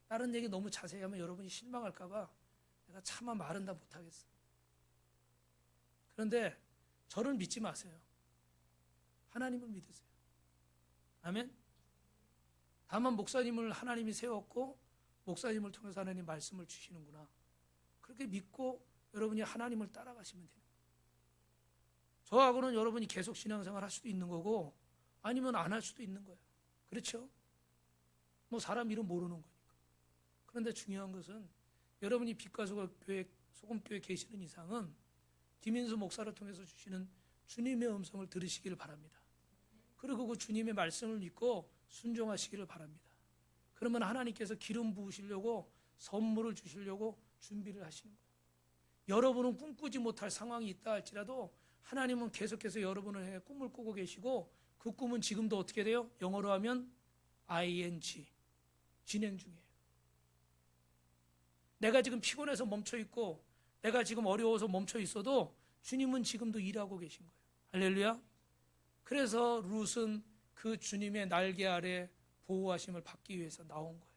다른 얘기 너무 자세히 하면 여러분이 실망할까 봐 내가 차마 말은 다 못하겠어. 그런데 저를 믿지 마세요. 하나님을 믿으세요. 아멘. 다만 목사님을 하나님이 세웠고 목사님을 통해서 하나님 말씀을 주시는구나, 그렇게 믿고 여러분이 하나님을 따라가시면 돼요. 저하고는 여러분이 계속 신앙생활 할 수도 있는 거고 아니면 안 할 수도 있는 거예요. 그렇죠? 뭐 사람 이름 모르는 거니까. 그런데 중요한 것은 여러분이 빛과 소금교회 계시는 이상은 김인수 목사를 통해서 주시는 주님의 음성을 들으시기를 바랍니다. 그리고 그 주님의 말씀을 믿고 순종하시기를 바랍니다. 그러면 하나님께서 기름 부으시려고 선물을 주시려고 준비를 하시는 거예요. 여러분은 꿈꾸지 못할 상황이 있다 할지라도 하나님은 계속해서 여러분을 향해 꿈을 꾸고 계시고 그 꿈은 지금도 어떻게 돼요? 영어로 하면 ing, 진행 중이에요. 내가 지금 피곤해서 멈춰 있고 내가 지금 어려워서 멈춰 있어도 주님은 지금도 일하고 계신 거예요. 할렐루야. 그래서 룻은 그 주님의 날개 아래 보호하심을 받기 위해서 나온 거예요.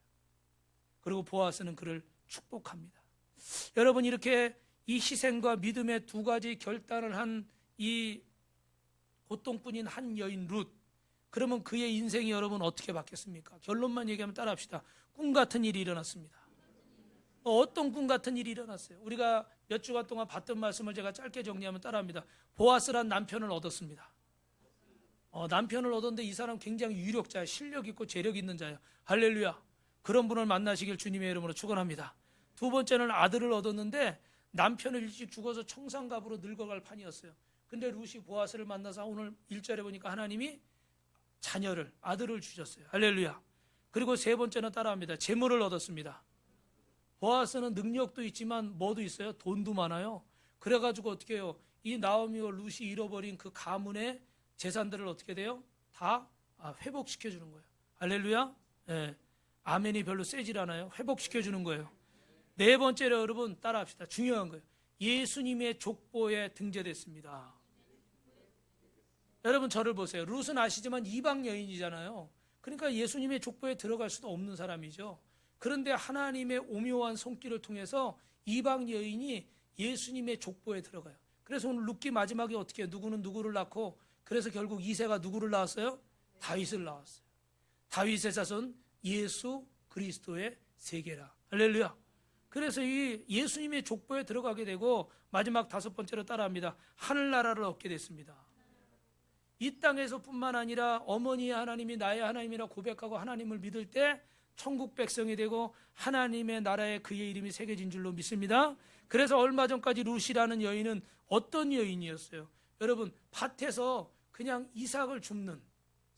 그리고 보아스는 그를 축복합니다. 여러분, 이렇게 이 희생과 믿음의 두 가지 결단을 한 이 고통뿐인 한 여인 룻, 그러면 그의 인생이 여러분 어떻게 바뀌었습니까? 결론만 얘기하면 따라합시다. 꿈 같은 일이 일어났습니다. 어떤 꿈 같은 일이 일어났어요? 우리가 몇 주간 동안 봤던 말씀을 제가 짧게 정리하면 따라합니다. 보아스란 남편을 얻었습니다. 남편을 얻었는데 이 사람 굉장히 유력자야. 실력 있고 재력 있는 자야. 할렐루야. 그런 분을 만나시길 주님의 이름으로 축원합니다. 두 번째는 아들을 얻었는데 남편을 일찍 죽어서 청산갑으로 늙어갈 판이었어요. 근데 룻이 보아스를 만나서 오늘 1절에 보니까 하나님이 자녀를, 아들을 주셨어요. 할렐루야. 그리고 세 번째는 따라합니다. 재물을 얻었습니다. 보아스는 능력도 있지만 뭐도 있어요? 돈도 많아요. 그래가지고 어떻게 해요? 이 나오미와 룻이 잃어버린 그 가문의 재산들을 어떻게 돼요? 다 회복시켜 주는 거예요. 할렐루야. 네. 아멘이 별로 세질 않아요. 회복시켜 주는 거예요. 네 번째로 여러분 따라합시다. 중요한 거예요. 예수님의 족보에 등재됐습니다. 여러분 저를 보세요. 룻은 아시지만 이방 여인이잖아요. 그러니까 예수님의 족보에 들어갈 수도 없는 사람이죠. 그런데 하나님의 오묘한 손길을 통해서 이방 여인이 예수님의 족보에 들어가요. 그래서 오늘 룻기 마지막에 어떻게 해요? 누구는 누구를 낳고, 그래서 결국 이새가 누구를 낳았어요? 다윗을 낳았어요. 다윗의 자손 예수 그리스도의 세계라. 할렐루야. 그래서 이 예수님의 족보에 들어가게 되고 마지막 다섯 번째로 따라합니다. 하늘나라를 얻게 됐습니다. 이 땅에서뿐만 아니라 어머니의 하나님이 나의 하나님이라 고백하고 하나님을 믿을 때 천국 백성이 되고 하나님의 나라에 그의 이름이 새겨진 줄로 믿습니다. 그래서 얼마 전까지 룻이라는 여인은 어떤 여인이었어요? 여러분, 밭에서 그냥 이삭을 줍는,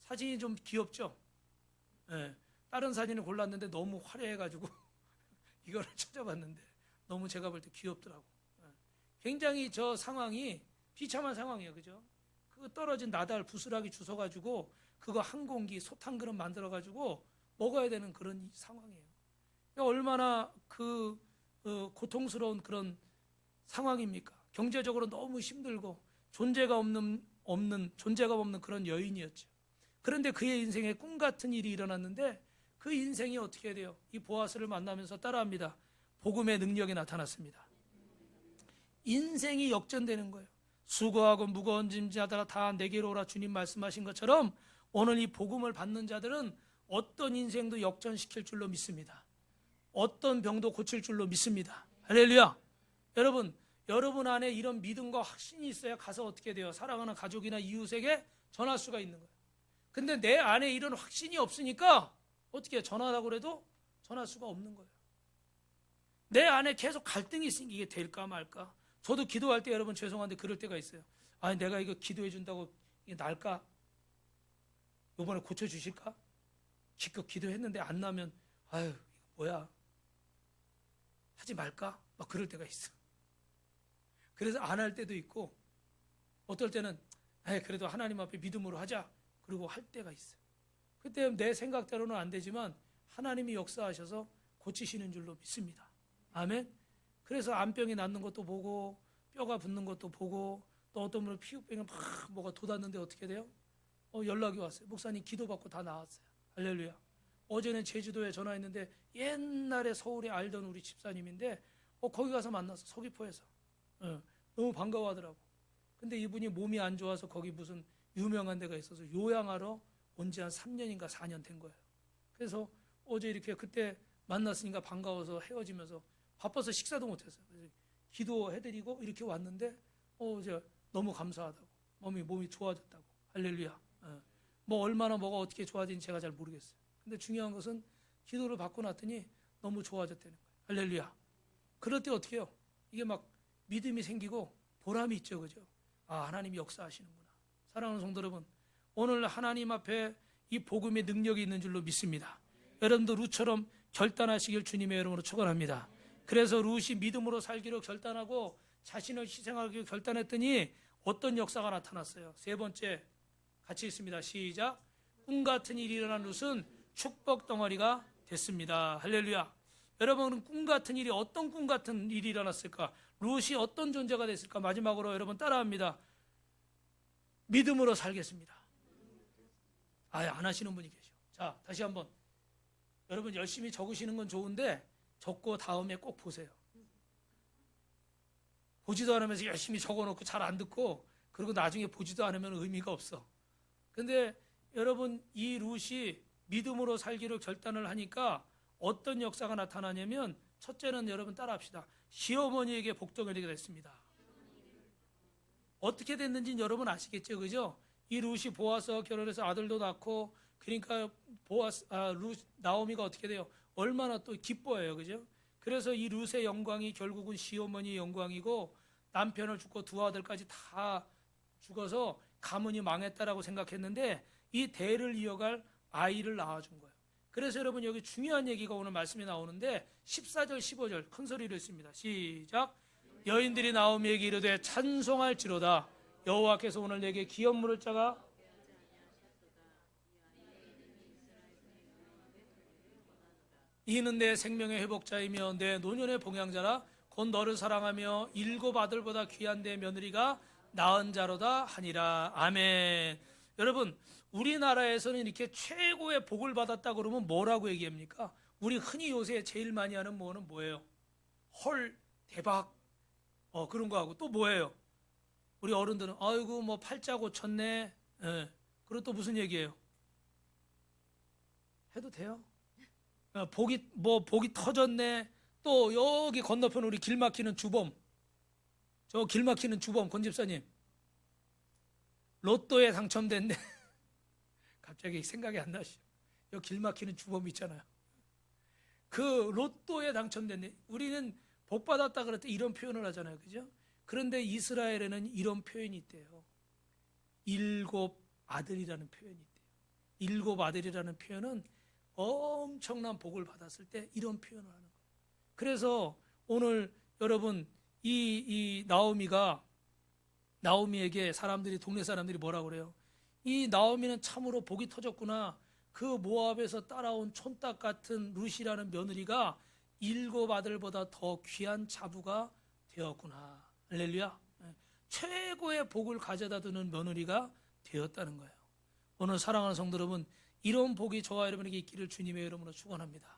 사진이 좀 귀엽죠? 네, 다른 사진을 골랐는데 너무 화려해가지고 이거를 찾아봤는데 너무 제가 볼 때 귀엽더라고. 굉장히 저 상황이 비참한 상황이에요. 그죠? 그 떨어진 나달 부스라기 주워가지고 그거 한 공기 솥 한 그릇 만들어가지고 먹어야 되는 그런 상황이에요. 얼마나 고통스러운 그런 상황입니까? 경제적으로 너무 힘들고 존재가 없는 그런 여인이었죠. 그런데 그의 인생에 꿈 같은 일이 일어났는데 그 인생이 어떻게 돼요? 이 보아스를 만나면서 따라합니다. 복음의 능력이 나타났습니다. 인생이 역전되는 거예요. 수고하고 무거운 짐 자들아 다 내게로 오라 주님 말씀하신 것처럼 오늘 이 복음을 받는 자들은 어떤 인생도 역전시킬 줄로 믿습니다. 어떤 병도 고칠 줄로 믿습니다. 할렐루야. 여러분 안에 이런 믿음과 확신이 있어야 가서 어떻게 돼요? 사랑하는 가족이나 이웃에게 전할 수가 있는 거예요. 근데 내 안에 이런 확신이 없으니까 어떻게 전하라고 해도 전할 수가 없는 거예요. 내 안에 계속 갈등이 있으니까 이게 될까 말까. 저도 기도할 때 여러분 죄송한데 그럴 때가 있어요. 아니 내가 이거 기도해 준다고 이게 날까? 이번에 고쳐주실까? 기껏 기도했는데 안 나면 아유 이거 뭐야 하지 말까? 막 그럴 때가 있어. 그래서 안 할 때도 있고 어떨 때는 그래도 하나님 앞에 믿음으로 하자 그리고 할 때가 있어요. 그때 내 생각대로는 안 되지만 하나님이 역사하셔서 고치시는 줄로 믿습니다. 아멘. 그래서 암병이 낫는 것도 보고 뼈가 붓는 것도 보고 또 어떤 분은 피부병이 막 뭐가 돋았는데 어떻게 돼요? 연락이 왔어요. 목사님 기도받고 다 나았어요. 할렐루야. 어제는 제주도에 전화했는데 옛날에 서울에 알던 우리 집사님인데 거기 가서 만났어. 서귀포에서. 너무 반가워하더라고. 근데 이분이 몸이 안 좋아서 거기 무슨 유명한 데가 있어서 요양하러 온 지 한 3년인가 4년 된 거예요. 그래서 어제 이렇게 그때 만났으니까 반가워서 헤어지면서 바빠서 식사도 못했어요. 그래서 기도해드리고 이렇게 왔는데 이제 너무 감사하다고 몸이 좋아졌다고. 할렐루야. 뭐 얼마나 뭐가 어떻게 좋아진지 제가 잘 모르겠어요. 근데 중요한 것은 기도를 받고 났더니 너무 좋아졌다는 거예요. 할렐루야. 그럴 때 어떻게 해요? 이게 막 믿음이 생기고 보람이 있죠, 그죠? 아, 하나님이 역사하시는구나. 사랑하는 성도 여러분, 오늘 하나님 앞에 이 복음의 능력이 있는 줄로 믿습니다. 여러분도 룻처럼 결단하시길 주님의 이름으로 축원합니다. 그래서 룻이 믿음으로 살기로 결단하고 자신을 희생하기로 결단했더니 어떤 역사가 나타났어요. 세 번째 같이 있습니다. 시작. 꿈 같은 일이 일어난 룻은 축복 덩어리가 됐습니다. 할렐루야. 여러분은 꿈 같은 일이 어떤 꿈 같은 일이 일어났을까? 룻이 어떤 존재가 됐을까? 마지막으로 여러분 따라합니다. 믿음으로 살겠습니다. 아예 안 하시는 분이 계셔. 자, 다시 한번. 여러분 열심히 적으시는 건 좋은데 적고 다음에 꼭 보세요. 보지도 않으면서 열심히 적어놓고 잘 안 듣고 그리고 나중에 보지도 않으면 의미가 없어. 근데 여러분 이 룻이 믿음으로 살기로 결단을 하니까 어떤 역사가 나타나냐면 첫째는 여러분 따라합시다. 시어머니에게 복덩어리가 됐습니다. 어떻게 됐는지는 여러분 아시겠죠, 그죠? 이 룻이 보아스와 결혼해서 아들도 낳고 그러니까 나오미가 어떻게 돼요? 얼마나 또 기뻐해요, 그죠? 그래서 이 룻의 영광이 결국은 시어머니의 영광이고 남편을 죽고 두 아들까지 다 죽어서 가문이 망했다라고 생각했는데 이 대를 이어갈 아이를 낳아준 거예요. 그래서 여러분 여기 중요한 얘기가 오늘 말씀에 나오는데 14절 15절 큰 소리로 했습니다. 시작. 여인들이 나오미에게 이르되 찬송할지로다. 여호와께서 오늘 내게 기업 물을 자가 이는 내 생명의 회복자이며 내 노년의 봉양자라. 곧 너를 사랑하며 일곱 아들보다 귀한 내 며느리가 낳은 자로다 하니라. 아멘. 여러분 우리나라에서는 이렇게 최고의 복을 받았다 그러면 뭐라고 얘기합니까? 우리 흔히 요새 제일 많이 하는 뭐는 뭐예요? 헐 대박 그런 거 하고 또 뭐예요? 우리 어른들은 아이고 뭐 팔자 고쳤네. 그리고 또 무슨 얘기예요? 해도 돼요? 복이 터졌네. 또 여기 건너편 우리 길 막히는 주범, 저 길 막히는 주범 권 집사님 로또에 당첨됐네. 갑자기 생각이 안 나시죠? 여기 길 막히는 주범 있잖아요. 그 로또에 당첨됐네. 우리는 복 받았다 그럴 때 이런 표현을 하잖아요, 그죠? 그런데 이스라엘에는 이런 표현이 있대요. 일곱 아들이라는 표현이 있대요. 일곱 아들이라는 표현은 엄청난 복을 받았을 때 이런 표현을 하는 거예요. 그래서 오늘 여러분 이 나오미에게 동네 사람들이 뭐라고 그래요? 이 나오미는 참으로 복이 터졌구나. 그 모압에서 따라온 촌딱 같은 룻이라는 며느리가 일곱 아들보다 더 귀한 자부가 되었구나. 할렐루야. 최고의 복을 가져다 두는 며느리가 되었다는 거예요. 오늘 사랑하는 성도 여러분, 이런 복이 저와 여러분에게 있기를 주님의 이름으로 축원합니다.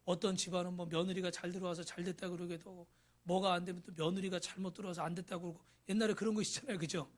어떤 집안은 뭐 며느리가 잘 들어와서 잘 됐다 그러기도 뭐가 안 되면 또 며느리가 잘못 들어와서 안 됐다고 그러고 옛날에 그런 거 있잖아요, 그죠?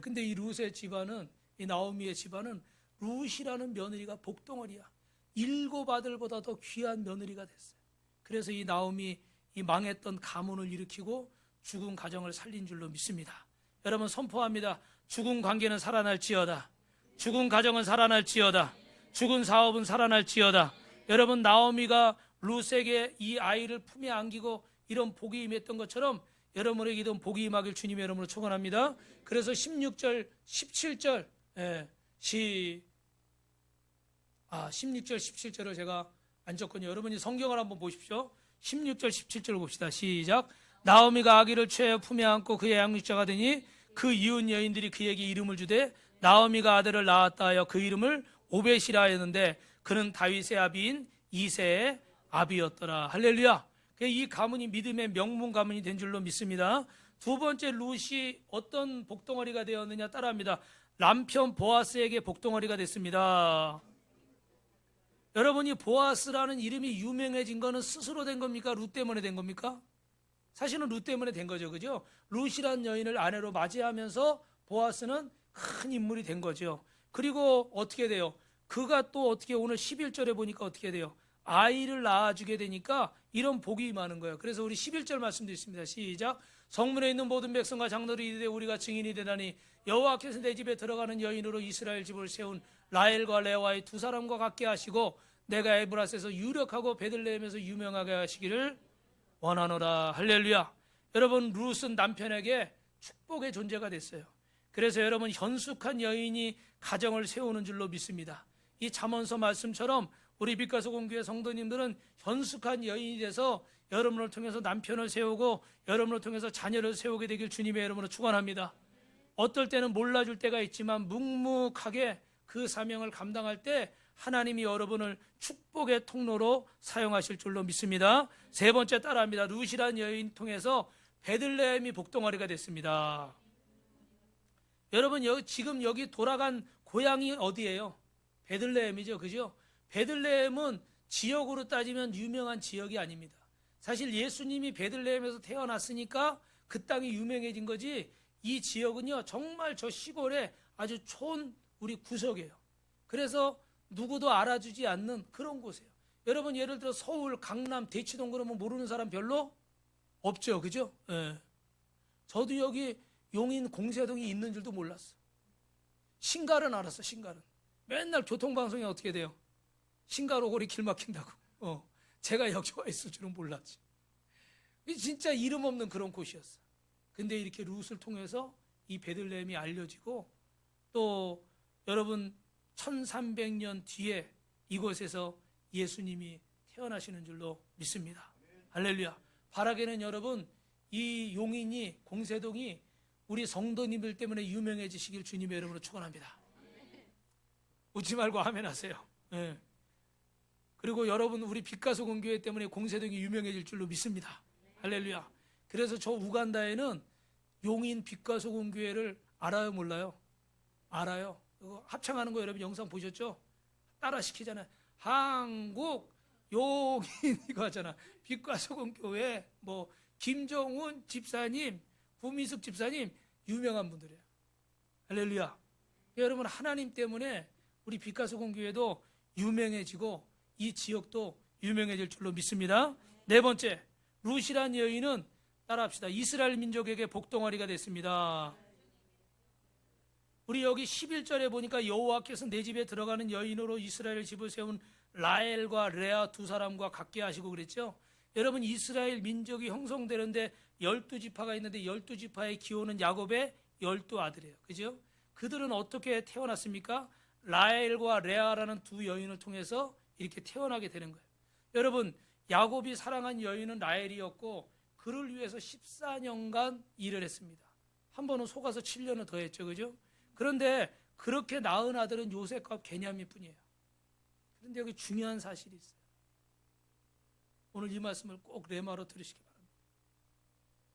근데 이 룻의 집안은, 이 나오미의 집안은 룻이라는 며느리가 복덩어리야. 일곱 아들보다 더 귀한 며느리가 됐어요. 그래서 이 나오미 이 망했던 가문을 일으키고 죽은 가정을 살린 줄로 믿습니다. 여러분 선포합니다. 죽은 관계는 살아날지어다. 죽은 가정은 살아날지어다. 죽은 사업은 살아날지어다. 여러분 나오미가 룻에게 이 아이를 품에 안기고 이런 복이 임했던 것처럼 여러분에게 이런 복이 임하길 주님의 이름으로 축원합니다. 그래서 16절 17절 16절 17절을 제가 안 적거든요. 여러분이 성경을 한번 보십시오. 16절 17절 봅시다. 시작. 나오미가 아기를 취하여 품에 안고 그의 양육자가 되니 그 이웃 여인들이 그에게 이름을 주되 나오미가 아들을 낳았다 하여 그 이름을 오벳이라 하였는데 그는 다윗의 아비인 이새의 아비였더라. 할렐루야. 이 가문이 믿음의 명문 가문이 된 줄로 믿습니다. 두 번째 룻이 어떤 복덩어리가 되었느냐 따라합니다. 남편 보아스에게 복덩어리가 됐습니다. 여러분이 보아스라는 이름이 유명해진 거는 스스로 된 겁니까? 룻 때문에 된 겁니까? 사실은 룻 때문에 된 거죠, 그죠? 룻이라는 여인을 아내로 맞이하면서 보아스는 큰 인물이 된 거죠. 그리고 어떻게 돼요? 그가 또 어떻게 오늘 11절에 보니까 어떻게 돼요? 아이를 낳아주게 되니까 이런 복이 임하는 거예요. 그래서 우리 11절 말씀도 있습니다. 시작. 성문에 있는 모든 백성과 장로들이 이르되 우리가 증인이 되나니 여호와께서 내 집에 들어가는 여인으로 이스라엘 집을 세운 라헬과 레아의 두 사람과 같게 하시고 내가 에브라스에서 유력하고 베들레헴에서 유명하게 하시기를 원하노라. 할렐루야. 여러분 룻은 남편에게 축복의 존재가 됐어요. 그래서 여러분 현숙한 여인이 가정을 세우는 줄로 믿습니다. 이 잠언서 말씀처럼 우리 빛과소금교회 성도님들은 현숙한 여인이 돼서 여러분을 통해서 남편을 세우고 여러분을 통해서 자녀를 세우게 되길 주님의 이름으로 축원합니다. 어떨 때는 몰라줄 때가 있지만 묵묵하게 그 사명을 감당할 때 하나님이 여러분을 축복의 통로로 사용하실 줄로 믿습니다. 세 번째 따라합니다. 룻이라는 여인 통해서 베들레헴이 복덩어리가 됐습니다. 여러분 지금 여기 돌아간 고향이 어디예요? 베들레헴이죠, 그죠? 베들레헴은 지역으로 따지면 유명한 지역이 아닙니다. 사실 예수님이 베들레헴에서 태어났으니까 그 땅이 유명해진 거지, 이 지역은요 정말 저 시골에 아주 촌 우리 구석이에요. 그래서 누구도 알아주지 않는 그런 곳이에요. 여러분 예를 들어 서울, 강남, 대치동 그러면 모르는 사람 별로 없죠, 그죠? 예. 저도 여기 용인 공세동이 있는 줄도 몰랐어. 신갈은 알았어. 신갈은 맨날 교통방송에 어떻게 돼요? 신갈 오고리 길 막힌다고. 제가 여기 와 있을 줄은 몰랐지. 진짜 이름 없는 그런 곳이었어. 근데 이렇게 룻을 통해서 이 베들레헴이 알려지고, 또 여러분 1300년 뒤에 이곳에서 예수님이 태어나시는 줄로 믿습니다. 할렐루야. 바라게는 여러분 이 용인이, 공세동이 우리 성도님들 때문에 유명해지시길 주님의 이름으로 축원합니다. 웃지 말고 아멘 하세요. 네. 그리고 여러분 우리 빛과소금교회 때문에 공세동이 유명해질 줄로 믿습니다. 할렐루야. 그래서 저 우간다에는 용인 빛과소금교회를 알아요, 몰라요? 알아요. 합창하는 거 여러분 영상 보셨죠? 따라 시키잖아요. 한국 용인 이거 하잖아. 빛과소금교회 뭐 김정훈 집사님, 구미숙 집사님 유명한 분들이에요. 할렐루야. 여러분 하나님 때문에 우리 빛과소금교회도 유명해지고 이 지역도 유명해질 줄로 믿습니다. 네 번째, 룻이란 여인은 따라합시다. 이스라엘 민족에게 복덩어리가 됐습니다. 우리 여기 11절에 보니까 여호와께서 내 집에 들어가는 여인으로 이스라엘 집을 세운 라헬과 레아 두 사람과 같게 하시고 그랬죠. 여러분 이스라엘 민족이 형성되는데 12지파가 있는데 12지파의 기호는 야곱의 12아들이에요. 그죠? 그들은 어떻게 태어났습니까? 라헬과 레아라는 두 여인을 통해서 이렇게 태어나게 되는 거예요. 여러분 야곱이 사랑한 여인은 라헬이었고 그를 위해서 14년간 일을 했습니다. 한 번은 속아서 7년을 더 했죠. 그죠? 그런데 그렇게 낳은 아들은 요셉과 베냐민 뿐이에요. 그런데 여기 중요한 사실이 있어요. 오늘 이 말씀을 꼭 레마로 들으시기 바랍니다.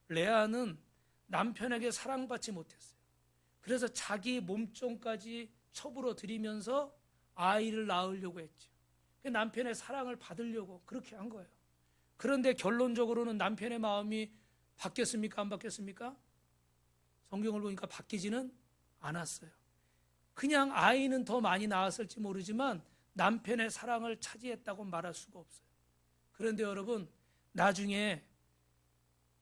레아는 남편에게 사랑받지 못했어요. 그래서 자기 몸종까지 첩으로 들이면서 아이를 낳으려고 했죠. 남편의 사랑을 받으려고 그렇게 한 거예요. 그런데 결론적으로는 남편의 마음이 바뀌었습니까? 안 바뀌었습니까? 성경을 보니까 바뀌지는 않았어요. 그냥 아이는 더 많이 낳았을지 모르지만 남편의 사랑을 차지했다고 말할 수가 없어요. 그런데 여러분 나중에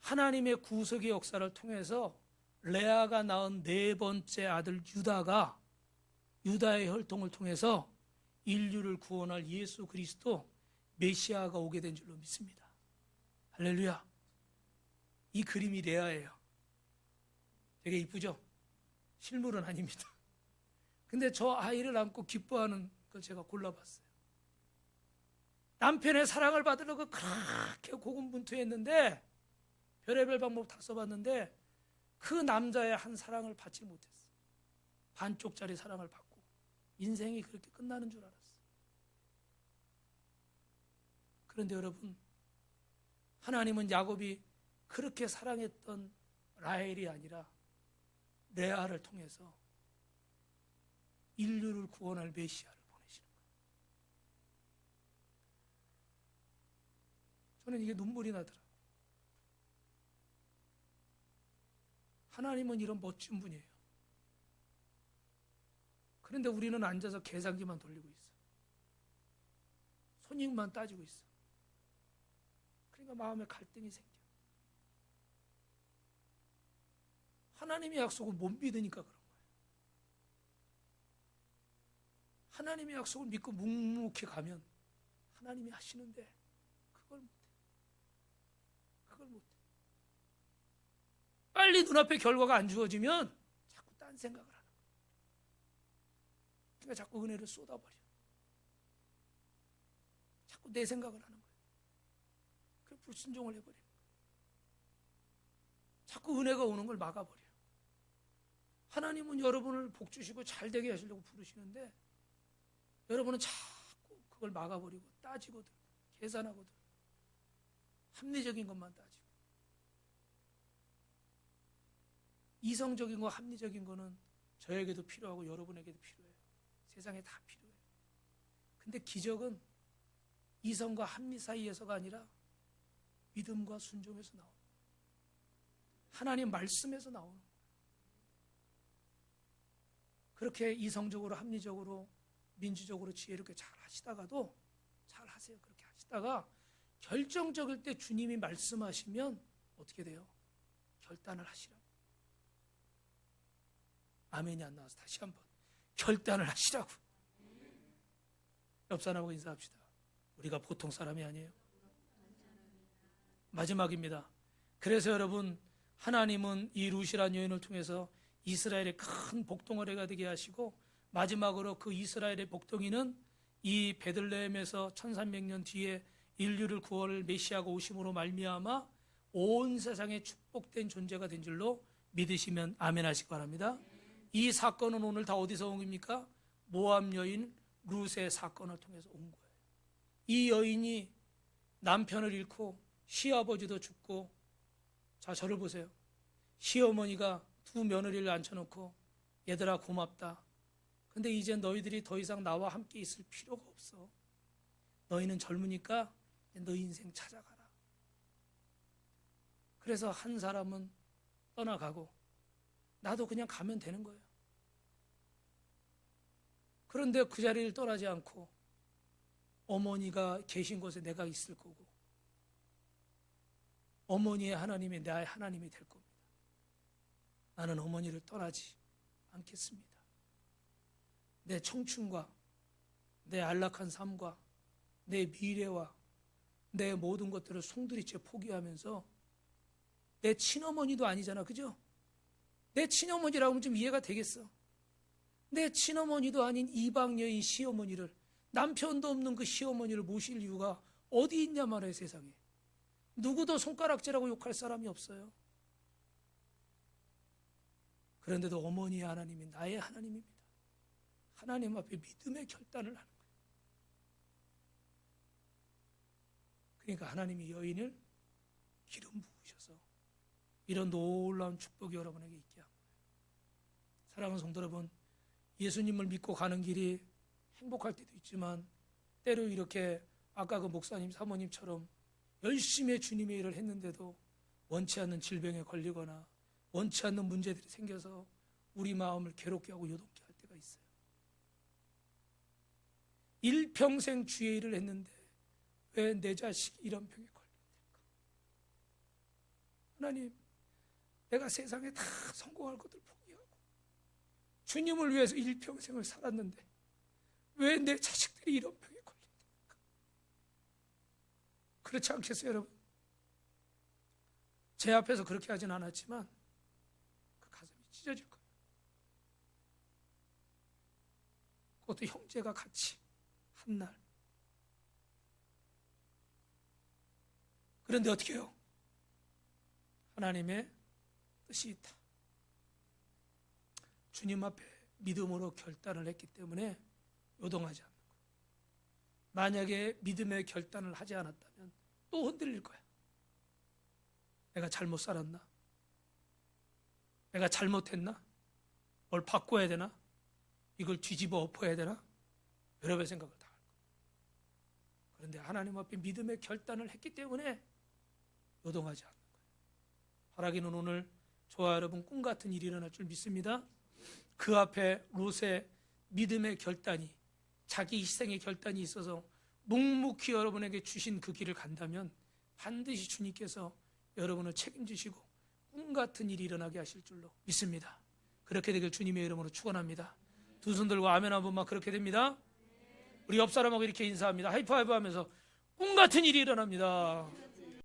하나님의 구속의 역사를 통해서 레아가 낳은 네 번째 아들 유다가 유다의 혈통을 통해서 인류를 구원할 예수 그리스도 메시아가 오게 된 줄로 믿습니다. 할렐루야. 이 그림이 레아예요. 되게 이쁘죠? 실물은 아닙니다. 근데 저 아이를 안고 기뻐하는 걸 제가 골라봤어요. 남편의 사랑을 받으려고 그렇게 고군분투했는데 별의별 방법 다 써봤는데 그 남자의 한 사랑을 받지 못했어요. 반쪽짜리 사랑을 받고 인생이 그렇게 끝나는 줄 알았어요. 그런데 여러분 하나님은 야곱이 그렇게 사랑했던 라헬이 아니라 레아를 통해서 인류를 구원할 메시아를 보내시는 거예요. 저는 이게 눈물이 나더라고요. 하나님은 이런 멋진 분이에요. 그런데 우리는 앉아서 계산기만 돌리고 있어. 손익만 따지고 있어. 그러니까 마음에 갈등이 생겨. 하나님의 약속을 못 믿으니까 그런 거예요. 하나님의 약속을 믿고 묵묵히 가면 하나님이 하시는데 그걸 못해. 빨리 눈앞에 결과가 안 주어지면 자꾸 딴 생각을 하는 거예요. 그러니까 자꾸 은혜를 쏟아버려. 자꾸 내 생각을 하는 거예요. 그래서 불순종을 해버리는 거예요. 자꾸 은혜가 오는 걸 막아버려요. 하나님은 여러분을 복 주시고 잘 되게 하시려고 부르시는데 여러분은 자꾸 그걸 막아버리고 따지고 들고 계산하고 들고 합리적인 것만 따지고, 이성적인 거 합리적인 거는 저에게도 필요하고 여러분에게도 필요해요. 세상에 다 필요해요. 근데 기적은 이성과 합리 사이에서가 아니라 믿음과 순종에서 나오는 거예요. 하나님 말씀에서 나오는 거예요. 그렇게 이성적으로 합리적으로 민주적으로 지혜롭게 잘 하시다가도, 잘 하세요. 그렇게 하시다가 결정적일 때 주님이 말씀하시면 어떻게 돼요? 결단을 하시라고. 아멘이 안 나와서 다시 한번 결단을 하시라고. 옆 사람하고 인사합시다. 우리가 보통 사람이 아니에요. 마지막입니다. 그래서 여러분, 하나님은 이 루시란 여인을 통해서 이스라엘의 큰 복덩어리가 되게 하시고, 마지막으로 그 이스라엘의 복덩이는 이 베들레헴에서 1300년 뒤에 인류를 구원을 메시아가 오심으로 말미암아 온 세상에 축복된 존재가 된 줄로 믿으시면 아멘 하시기 바랍니다. 이 사건은 오늘 다 어디서 온 겁니까? 모압 여인 룻의 사건을 통해서 온 거예요. 이 여인이 남편을 잃고 시아버지도 죽고, 자 저를 보세요. 시어머니가 두 며느리를 앉혀놓고 얘들아 고맙다. 근데 이제 너희들이 더 이상 나와 함께 있을 필요가 없어. 너희는 젊으니까 너 인생 찾아가라. 그래서 한 사람은 떠나가고 나도 그냥 가면 되는 거예요. 그런데 그 자리를 떠나지 않고 어머니가 계신 곳에 내가 있을 거고, 어머니의 하나님이 나의 하나님이 될 겁니다. 나는 어머니를 떠나지 않겠습니다. 내 청춘과 내 안락한 삶과 내 미래와 내 모든 것들을 송두리째 포기하면서, 내 친어머니도 아니잖아, 그죠? 내 친어머니라고 하면 좀 이해가 되겠어. 내 친어머니도 아닌 이방 여인 시어머니를, 남편도 없는 그 시어머니를 모실 이유가 어디 있냐 말이에요. 세상에 누구도 손가락질하고 욕할 사람이 없어요. 그런데도 어머니의 하나님이 나의 하나님입니다. 하나님 앞에 믿음의 결단을 하는 거예요. 그러니까 하나님이 여인을 기름 부으셔서 이런 놀라운 축복이 여러분에게 있게 한 거예요. 사랑하는 성도 여러분, 예수님을 믿고 가는 길이 행복할 때도 있지만 때로 이렇게 아까 그 목사님 사모님처럼 열심히 주님의 일을 했는데도 원치 않는 질병에 걸리거나 원치 않는 문제들이 생겨서 우리 마음을 괴롭게 하고 요동케 할 때가 있어요. 일평생 주의 일을 했는데 왜 내 자식이 이런 병에 걸려야 될까? 하나님, 내가 세상에 다 성공할 것들 포기하고 주님을 위해서 일평생을 살았는데 왜 내 자식들이 이런 병에 걸려야 될까? 그렇지 않겠어요, 여러분? 제 앞에서 그렇게 하진 않았지만 그 가슴이 찢어질 거예요. 그것도 형제가 같이 한 날. 그런데 어떻게 해요? 하나님의 뜻이 있다. 주님 앞에 믿음으로 결단을 했기 때문에 요동하지 않는 거예요. 만약에 믿음의 결단을 하지 않았다면 또 흔들릴 거야. 내가 잘못 살았나? 내가 잘못했나? 뭘 바꿔야 되나? 이걸 뒤집어 엎어야 되나? 여러 배 생각을 다 할 거예요. 그런데 하나님 앞에 믿음의 결단을 했기 때문에 요동하지 않는 거예요. 바라기는 오늘 저와 여러분 꿈 같은 일이 일어날 줄 믿습니다. 그 앞에 롯의 믿음의 결단이, 자기 희생의 결단이 있어서 묵묵히 여러분에게 주신 그 길을 간다면 반드시 주님께서 여러분을 책임지시고 꿈 같은 일이 일어나게 하실 줄로 믿습니다. 그렇게 되길 주님의 이름으로 축원합니다. 두 손 들고 아멘 한 번만. 그렇게 됩니다. 우리 옆 사람하고 이렇게 인사합니다. 하이파이브 하면서 꿈 같은 일이 일어납니다.